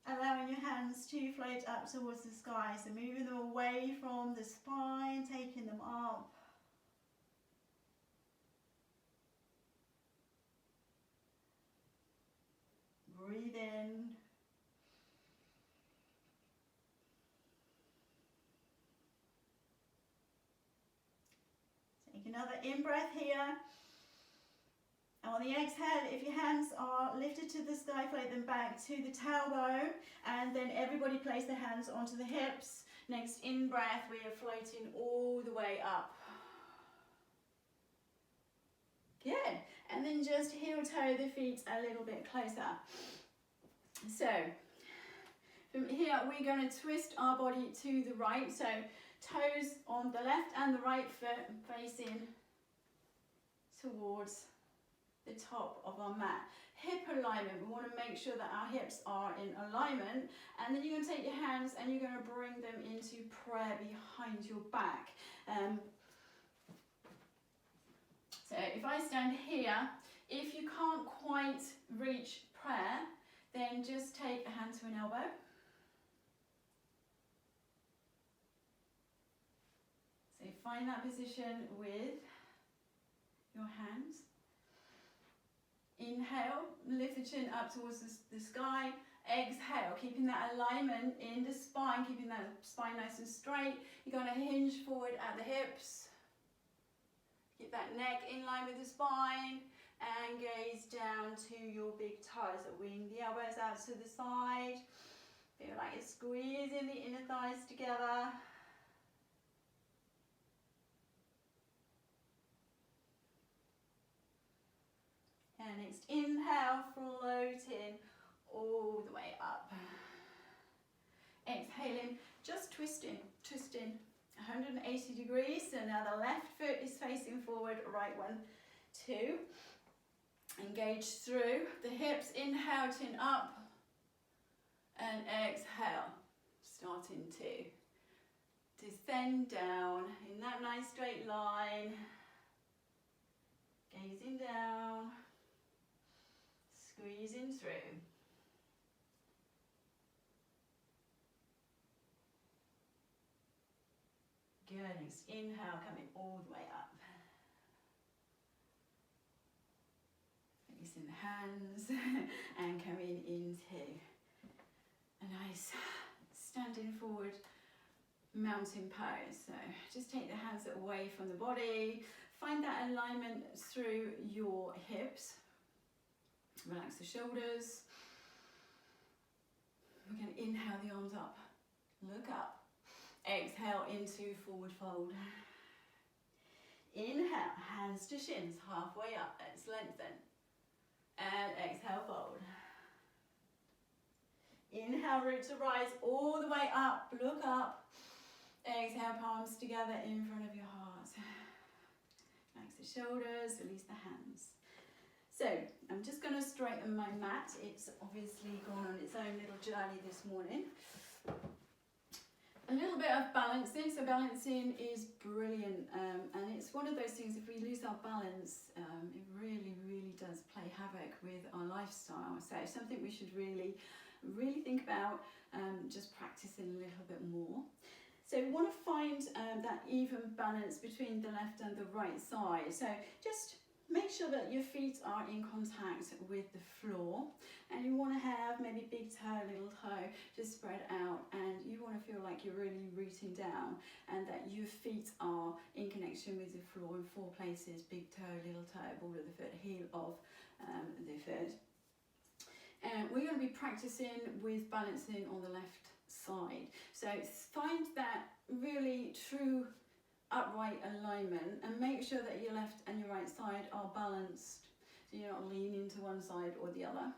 allowing your hands to float up towards the sky. So moving them away from the spine, taking them up. Breathe in. Take another in-breath here. On the exhale, if your hands are lifted to the sky, float them back to the tailbone, and then everybody place their hands onto the hips. Next in-breath, we are floating all the way up. Good. And then just heel-toe the feet a little bit closer. So, from here, we're going to twist our body to the right. So, toes on the left and the right foot facing towards the top of our mat. Hip alignment, we want to make sure that our hips are in alignment, and then you're going to take your hands and you're going to bring them into prayer behind your back. So if I stand here, if you can't quite reach prayer, then just take a hand to an elbow. So find that position with your hands. Inhale, lift the chin up towards the sky. Exhale, keeping that alignment in the spine, keeping that spine nice and straight. You're going to hinge forward at the hips. Keep that neck in line with the spine. And gaze down to your big toes. So wing the elbows out to the side. Feel like you're squeezing the inner thighs together. And next inhale, floating all the way up. Exhaling, just twisting 180 degrees. So now the left foot is facing forward, right one, two. Engage through the hips, inhale, chin up. And exhale, starting to descend down in that nice straight line. Gazing down. Squeezing through. Good. Next inhale, coming all the way up. Releasing the hands and coming into a nice standing forward mountain pose. So just take the hands away from the body. Find that alignment through your hips. Relax the shoulders. We're going to inhale the arms up. Look up. Exhale into forward fold. Inhale, hands to shins, halfway up. Let's lengthen. And exhale, fold. Inhale, root to rise all the way up. Look up. Exhale, palms together in front of your heart. Relax the shoulders, release the hands. So, I'm just going to straighten my mat. It's obviously gone on its own little journey this morning. A little bit of balancing. So balancing is brilliant, and it's one of those things, if we lose our balance, it really, really does play havoc with our lifestyle. So it's something we should really think about, just practicing a little bit more. So we want to find that even balance between the left and the right side. So just make sure that your feet are in contact with the floor, and you want to have maybe big toe, little toe just spread out, and you want to feel like you're really rooting down and that your feet are in connection with the floor in 4 places: big toe, little toe, ball of the foot, heel of the foot. And we're going to be practicing with balancing on the left side. So find that really true upright alignment and make sure that your left and your right side are balanced, so you're not leaning to one side or the other.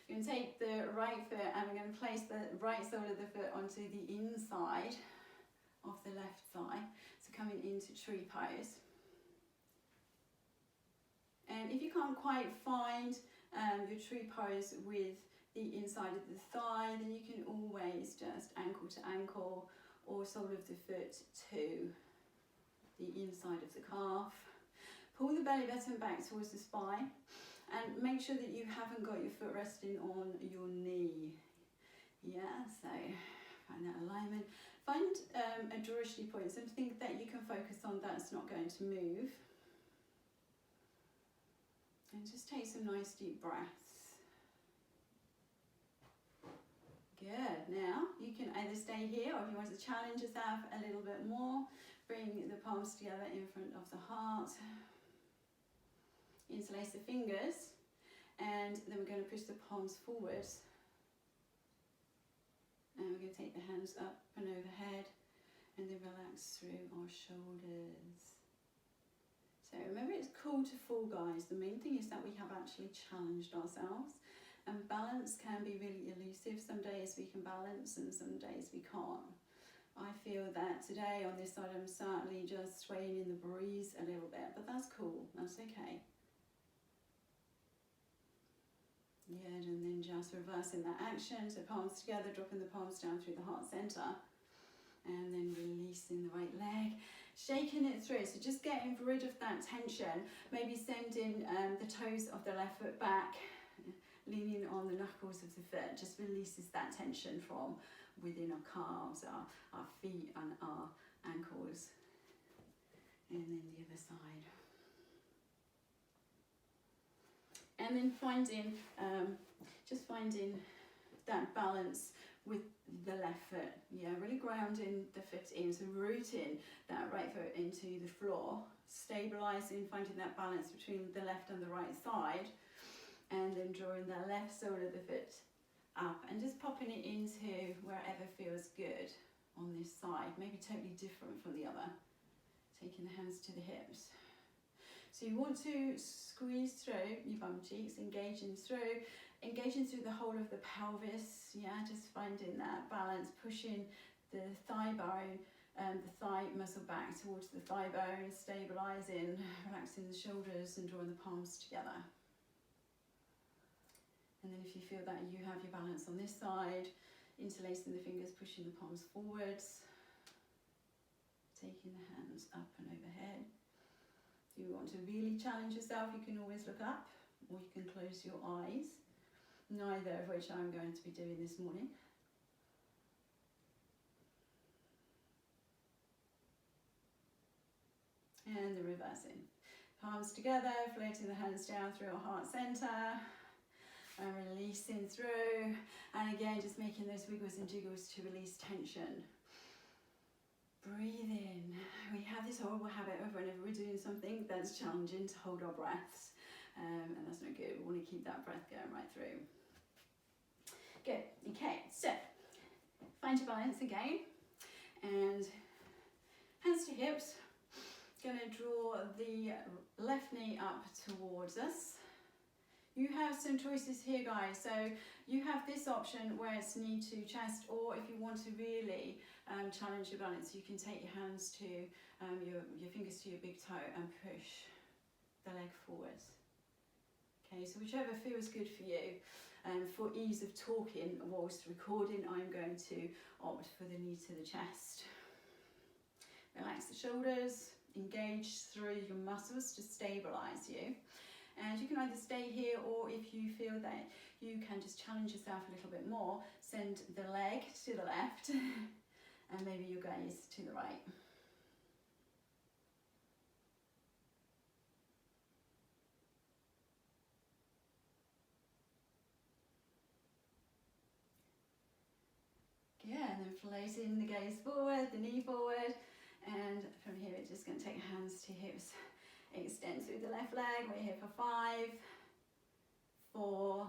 You're going to take the right foot and we're going to place the right sole of the foot onto the inside of the left thigh, so coming into tree pose. And if you can't quite find your tree pose with the inside of the thigh, then you can always just ankle to ankle or sole of the foot to the inside of the calf. Pull the belly button back towards the spine and make sure that you haven't got your foot resting on your knee. Yeah, so find that alignment. Find a drishti point, something that you can focus on that's not going to move. And just take some nice deep breaths. Good. Now you can either stay here, or if you want to challenge yourself a little bit more, bring the palms together in front of the heart. Interlace the fingers, and then we're going to push the palms forwards. And we're going to take the hands up and overhead, and then relax through our shoulders. So remember, it's cool to fall, guys. The main thing is that we have actually challenged ourselves. And balance can be really elusive. Some days we can balance and some days we can't. I feel that today on this side I'm certainly just swaying in the breeze a little bit, but that's cool, that's okay. Good, and then just reversing that action, so palms together, dropping the palms down through the heart center, and then releasing the right leg, shaking it through, so just getting rid of that tension, maybe sending the toes of the left foot back, leaning on the knuckles of the foot, just releases that tension from within our calves, our feet and our ankles. And then the other side. And then just finding that balance with the left foot. Yeah, really grounding the foot in, so rooting that right foot into the floor, stabilizing, finding that balance between the left and the right side. And then drawing the left sole of the foot up and just popping it into wherever feels good on this side, maybe totally different from the other. Taking the hands to the hips. So you want to squeeze through your bum cheeks, engaging through the whole of the pelvis. Yeah, just finding that balance, pushing the thigh bone, the thigh muscle back towards the thigh bone, stabilizing, relaxing the shoulders and drawing the palms together. And then if you feel that you have your balance on this side, interlacing the fingers, pushing the palms forwards, taking the hands up and overhead. If you want to really challenge yourself, you can always look up, or you can close your eyes, neither of which I'm going to be doing this morning. And the reversing. Palms together, floating the hands down through our heart center. And releasing through, and again just making those wiggles and jiggles to release tension. Breathe in. We have this horrible habit of whenever we're doing something that's challenging to hold our breaths, and that's not good. We want to keep that breath going right through. Good. Okay, so find your balance again, and hands to hips. Going to draw the left knee up towards us. You have some choices here, guys. So you have this option where it's knee to chest, or if you want to really challenge your balance, you can take your hands to your fingers to your big toe and push the leg forwards. Okay, so whichever feels good for you. For ease of talking whilst recording, I'm going to opt for the knee to the chest. Relax the shoulders, engage through your muscles to stabilise you. And you can either stay here, or if you feel that you can just challenge yourself a little bit more, send the leg to the left and maybe your gaze to the right. Yeah, and then floating the gaze forward, the knee forward, and from here we're just going to take hands to hips. Extend through the left leg. We're here for 5, 4,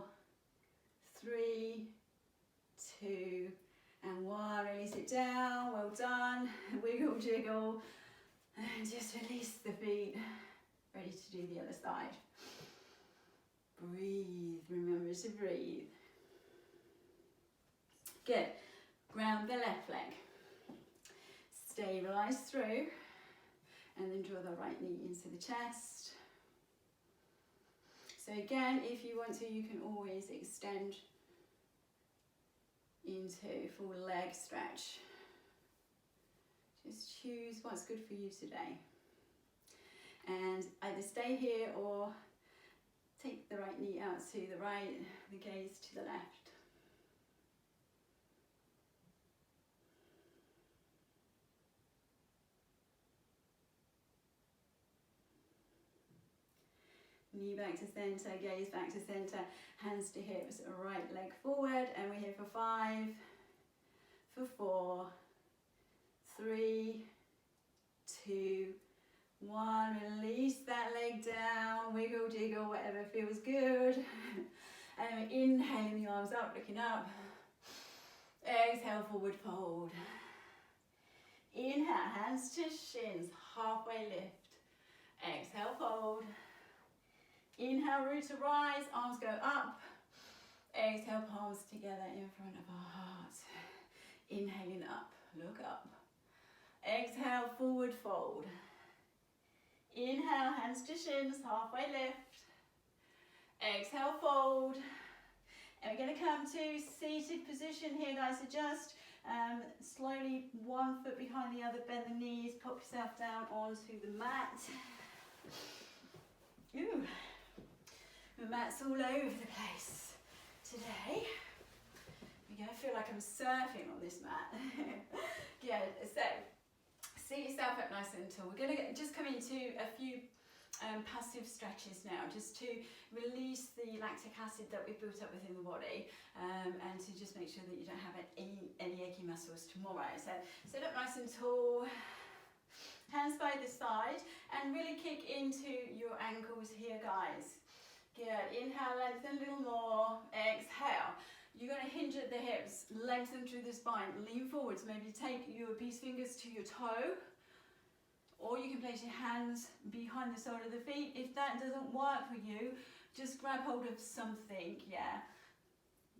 3, 2, and 1. Release it down. Well done. Wiggle, jiggle, and just release the feet. Ready to do the other side. Breathe. Remember to breathe. Good. Ground the left leg. Stabilize through. And then draw the right knee into the chest. So again, if you want to, you can always extend into full leg stretch. Just choose what's good for you today. And either stay here or take the right knee out to the right, the gaze to the left. Knee back to centre, gaze back to centre, hands to hips, right leg forward, and we're here for 5, for 4, 3, 2, 1. Release that leg down, wiggle, jiggle, whatever feels good. And we're inhaling the arms up, looking up. Exhale, forward fold. Inhale, hands to shins, halfway lift. Exhale, fold. Inhale, root to rise, arms go up. Exhale, palms together in front of our heart. Inhaling up, look up. Exhale, forward fold. Inhale, hands to shins, halfway lift. Exhale, fold. And we're going to come to seated position here, guys. So just slowly, 1 foot behind the other, bend the knees, pop yourself down onto the mat. Ooh. The mat's all over the place today. You're going to feel like I'm surfing on this mat. Good. So seat yourself up nice and tall. We're going to just come into a few passive stretches now, just to release the lactic acid that we've built up within the body, and to just make sure that you don't have any achy muscles tomorrow. So sit up nice and tall. Hands by the side, and really kick into your ankles here, guys. Good. Inhale, lengthen a little more. Exhale. You're going to hinge at the hips, lengthen through the spine, lean forwards. Maybe take your peace fingers to your toe, or you can place your hands behind the sole of the feet. If that doesn't work for you, just grab hold of something. Yeah.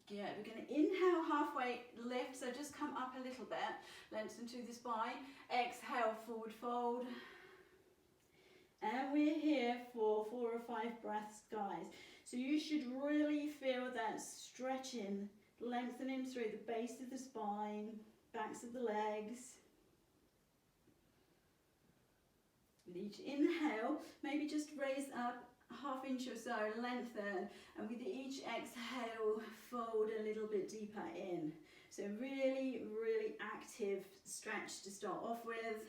Good. We're going to inhale, halfway lift, so just come up a little bit, lengthen through the spine. Exhale, forward fold. And we're here for 4 or 5 breaths, guys. So you should really feel that stretching, lengthening through the base of the spine, backs of the legs. With each inhale, maybe just raise up 1/2 inch or so, lengthen, and with each exhale, fold a little bit deeper in. So really, really active stretch to start off with.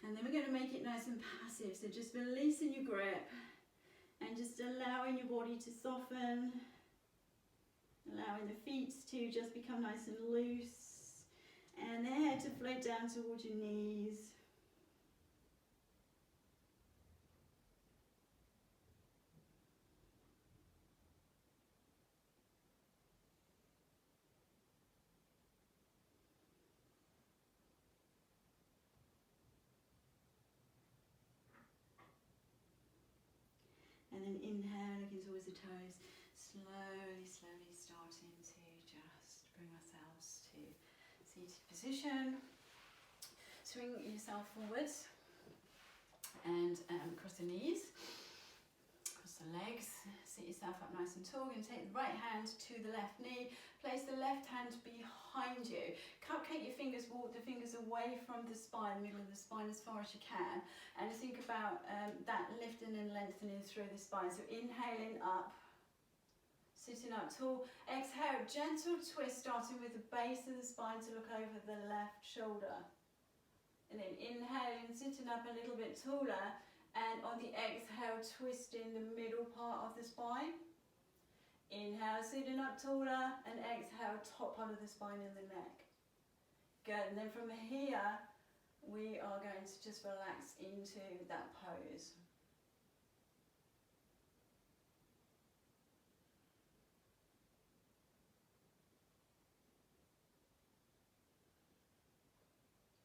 And then we're going to make it nice and passive, so just releasing your grip And just allowing your body to soften, allowing the feet to just become nice and loose, and the head to float down towards your knees. And then inhale, looking towards the toes, slowly, slowly starting to just bring ourselves to seated position. Swing yourself forwards and cross the knees, cross the legs, sit yourself up nice and tall. You're going to take the right hand to the left knee, place the left hand behind you. Cupcake your fingers, walk the fingers away from the spine, middle of the spine as far as you can. And think about that lifting and lengthening through the spine. So inhaling up, sitting up tall. Exhale, gentle twist starting with the base of the spine to look over the left shoulder. And then inhaling, sitting up a little bit taller. And on the exhale, twisting the middle part of the spine. Inhale, sitting up taller. And exhale, top part of the spine and the neck. Good. And then from here, we are going to just relax into that pose.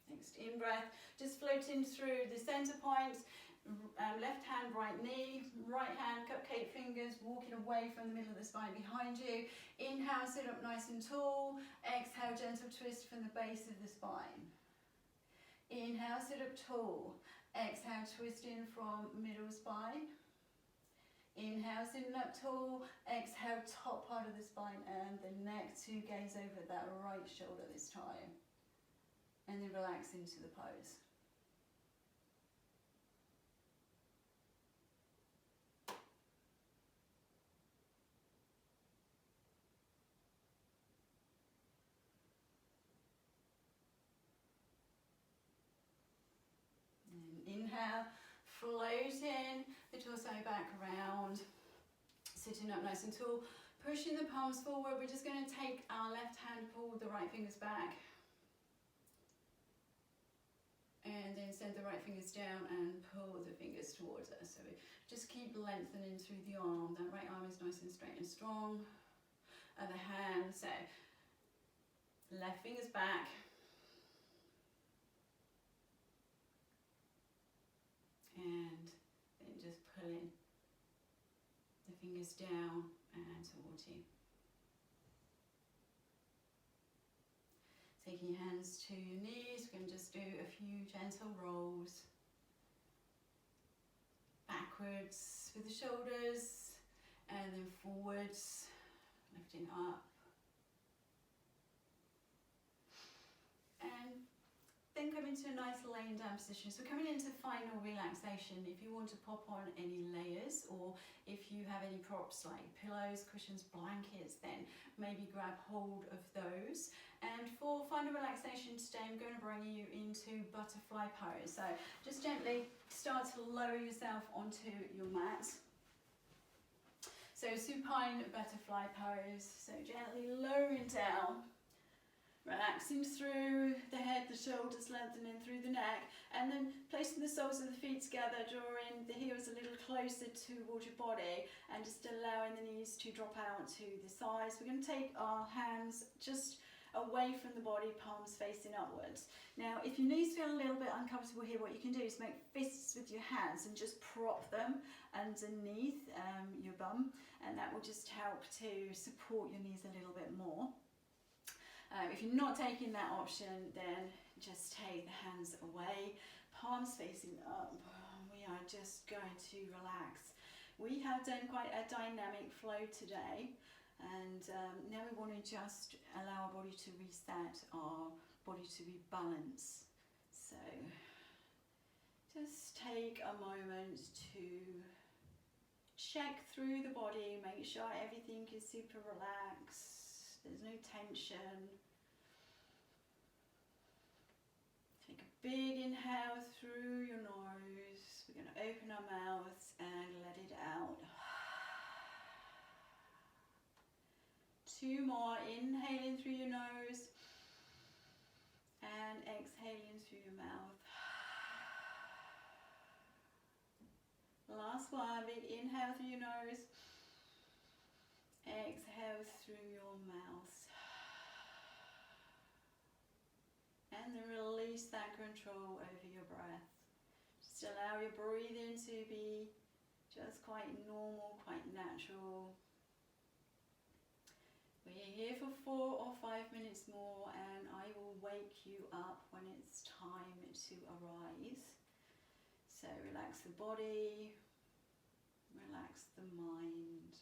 Next in-breath, just floating through the center points, left hand, right knee, right hand, cupcake fingers, walking away from the middle of the spine behind you. Inhale, sit up nice and tall. Exhale, gentle twist from the base of the spine. Inhale, sit up tall. Exhale, twisting from middle spine. Inhale, sitting up tall. Exhale, top part of the spine and the neck to gaze over that right shoulder this time. And then relax into the pose. And inhale, floating the torso back around, sitting up nice and tall, pushing the palms forward. We're just going to take our left hand, pull the right fingers back. And then send the right fingers down and pull the fingers towards us. So we just keep lengthening through the arm. That right arm is nice and straight and strong. Other hand, so left fingers back. And then just pulling the fingers down and towards you. Taking your hands to your knees, we can just do a few gentle rolls. Backwards with the shoulders, and then forwards, lifting up. And then come into a nice laying down position. So we're coming into final relaxation. If you want to pop on any layers, or if you have any props like pillows, cushions, blankets, then maybe grab hold of those. And for final relaxation today, I'm going to bring you into butterfly pose. So just gently start to lower yourself onto your mat. So supine butterfly pose. So gently lowering down. Relaxing through the head, the shoulders, lengthening through the neck, and then placing the soles of the feet together, drawing the heels a little closer towards your body, and just allowing the knees to drop out to the sides. We're going to take our hands just away from the body, palms facing upwards. Now, if your knees feel a little bit uncomfortable here, what you can do is make fists with your hands and just prop them underneath your bum, and that will just help to support your knees a little bit more. If you're not taking that option, then just take the hands away, palms facing up. We are just going to relax. We have done quite a dynamic flow today, and now we want to just allow our body to reset, our body to rebalance. So just take a moment to check through the body, make sure everything is super relaxed, there's no tension. Take a big inhale through your nose. We're going to open our mouths and let it out. 2 more. Inhaling through your nose and exhaling through your mouth. Last one. Big inhale through your nose. Exhale through your mouth. And then release that control over your breath. Just allow your breathing to be just quite normal, quite natural. We're here for 4 or 5 minutes more, and I will wake you up when it's time to arise. So relax the body, relax the mind.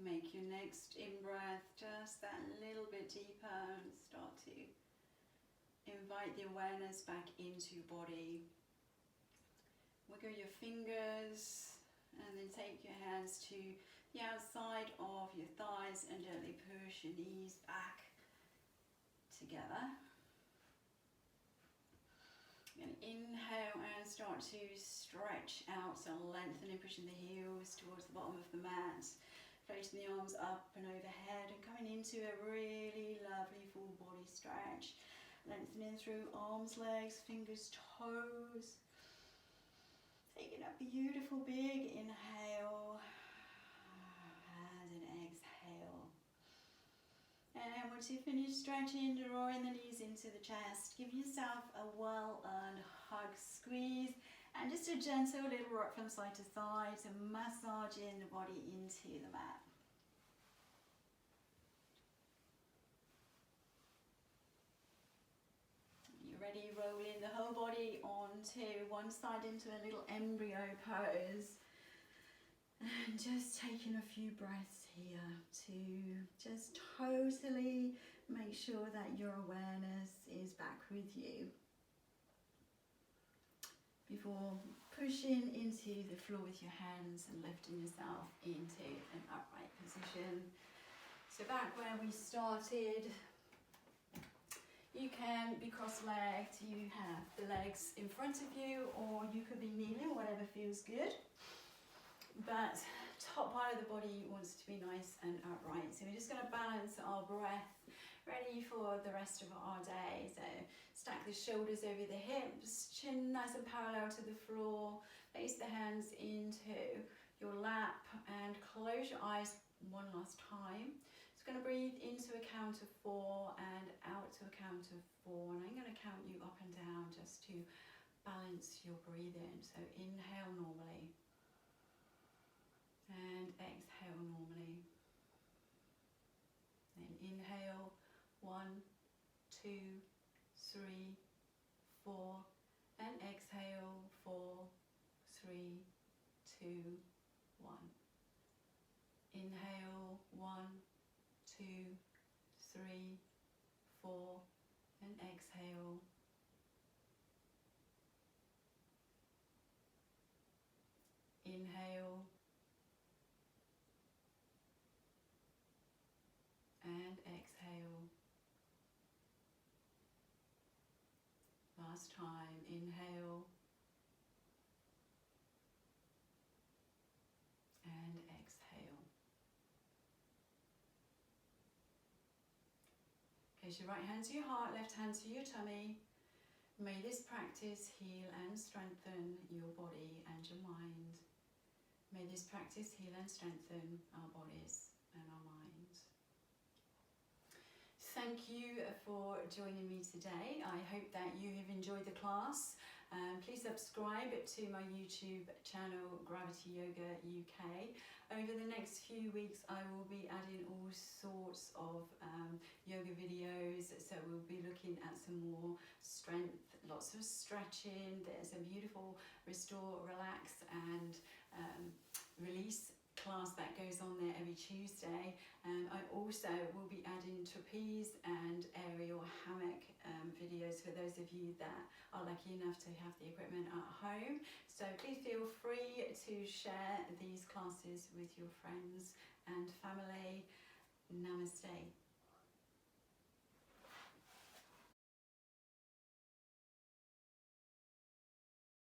Make your next in-breath just that little bit deeper and start to invite the awareness back into your body. Wiggle your fingers and then take your hands to the outside of your thighs and gently push your knees back together. You're going to inhale and start to stretch out, so lengthening, pushing the heels towards the bottom of the mat. Floating the arms up and overhead and coming into a really lovely full body stretch. Lengthening through arms, legs, fingers, toes. Taking a beautiful big inhale and an exhale. And once you finish stretching, drawing the knees into the chest, give yourself a well-earned hug, squeeze. And just a gentle little rock from side to side to massage in the body into the mat. You're ready, rolling the whole body onto one side into a little embryo pose. And just taking a few breaths here to just totally make sure that your awareness is back with you. Before pushing into the floor with your hands and lifting yourself into an upright position. So back where we started, you can be cross-legged, you have the legs in front of you, or you could be kneeling, whatever feels good. But top part of the body wants to be nice and upright. So we're just going to balance our breath, ready for the rest of our day. So stack the shoulders over the hips, chin nice and parallel to the floor, place the hands into your lap and close your eyes one last time. Just going to breathe into a count of 4 and out to a count of 4, and I'm going to count you up and down just to balance your breathing. So inhale normally and exhale normally. Then inhale 1, 2, 3, 4, and exhale 4, 3, 2, 1. Inhale 1, 2, 3, 4, and exhale. Inhale and exhale. Last time, inhale and exhale. Place your right hand to your heart, left hand to your tummy. May this practice heal and strengthen your body and your mind. May this practice heal and strengthen our bodies and our minds. Thank you for joining me today. I hope that you have enjoyed the class. Please subscribe to my YouTube channel, Gravity Yoga UK. Over the next few weeks, I will be adding all sorts of yoga videos. So we'll be looking at some more strength, lots of stretching. There's a beautiful restore, relax and release class that goes on there every Tuesday. I also will be adding trapeze and aerial hammock videos for those of you that are lucky enough to have the equipment at home. So please feel free to share these classes with your friends and family. Namaste.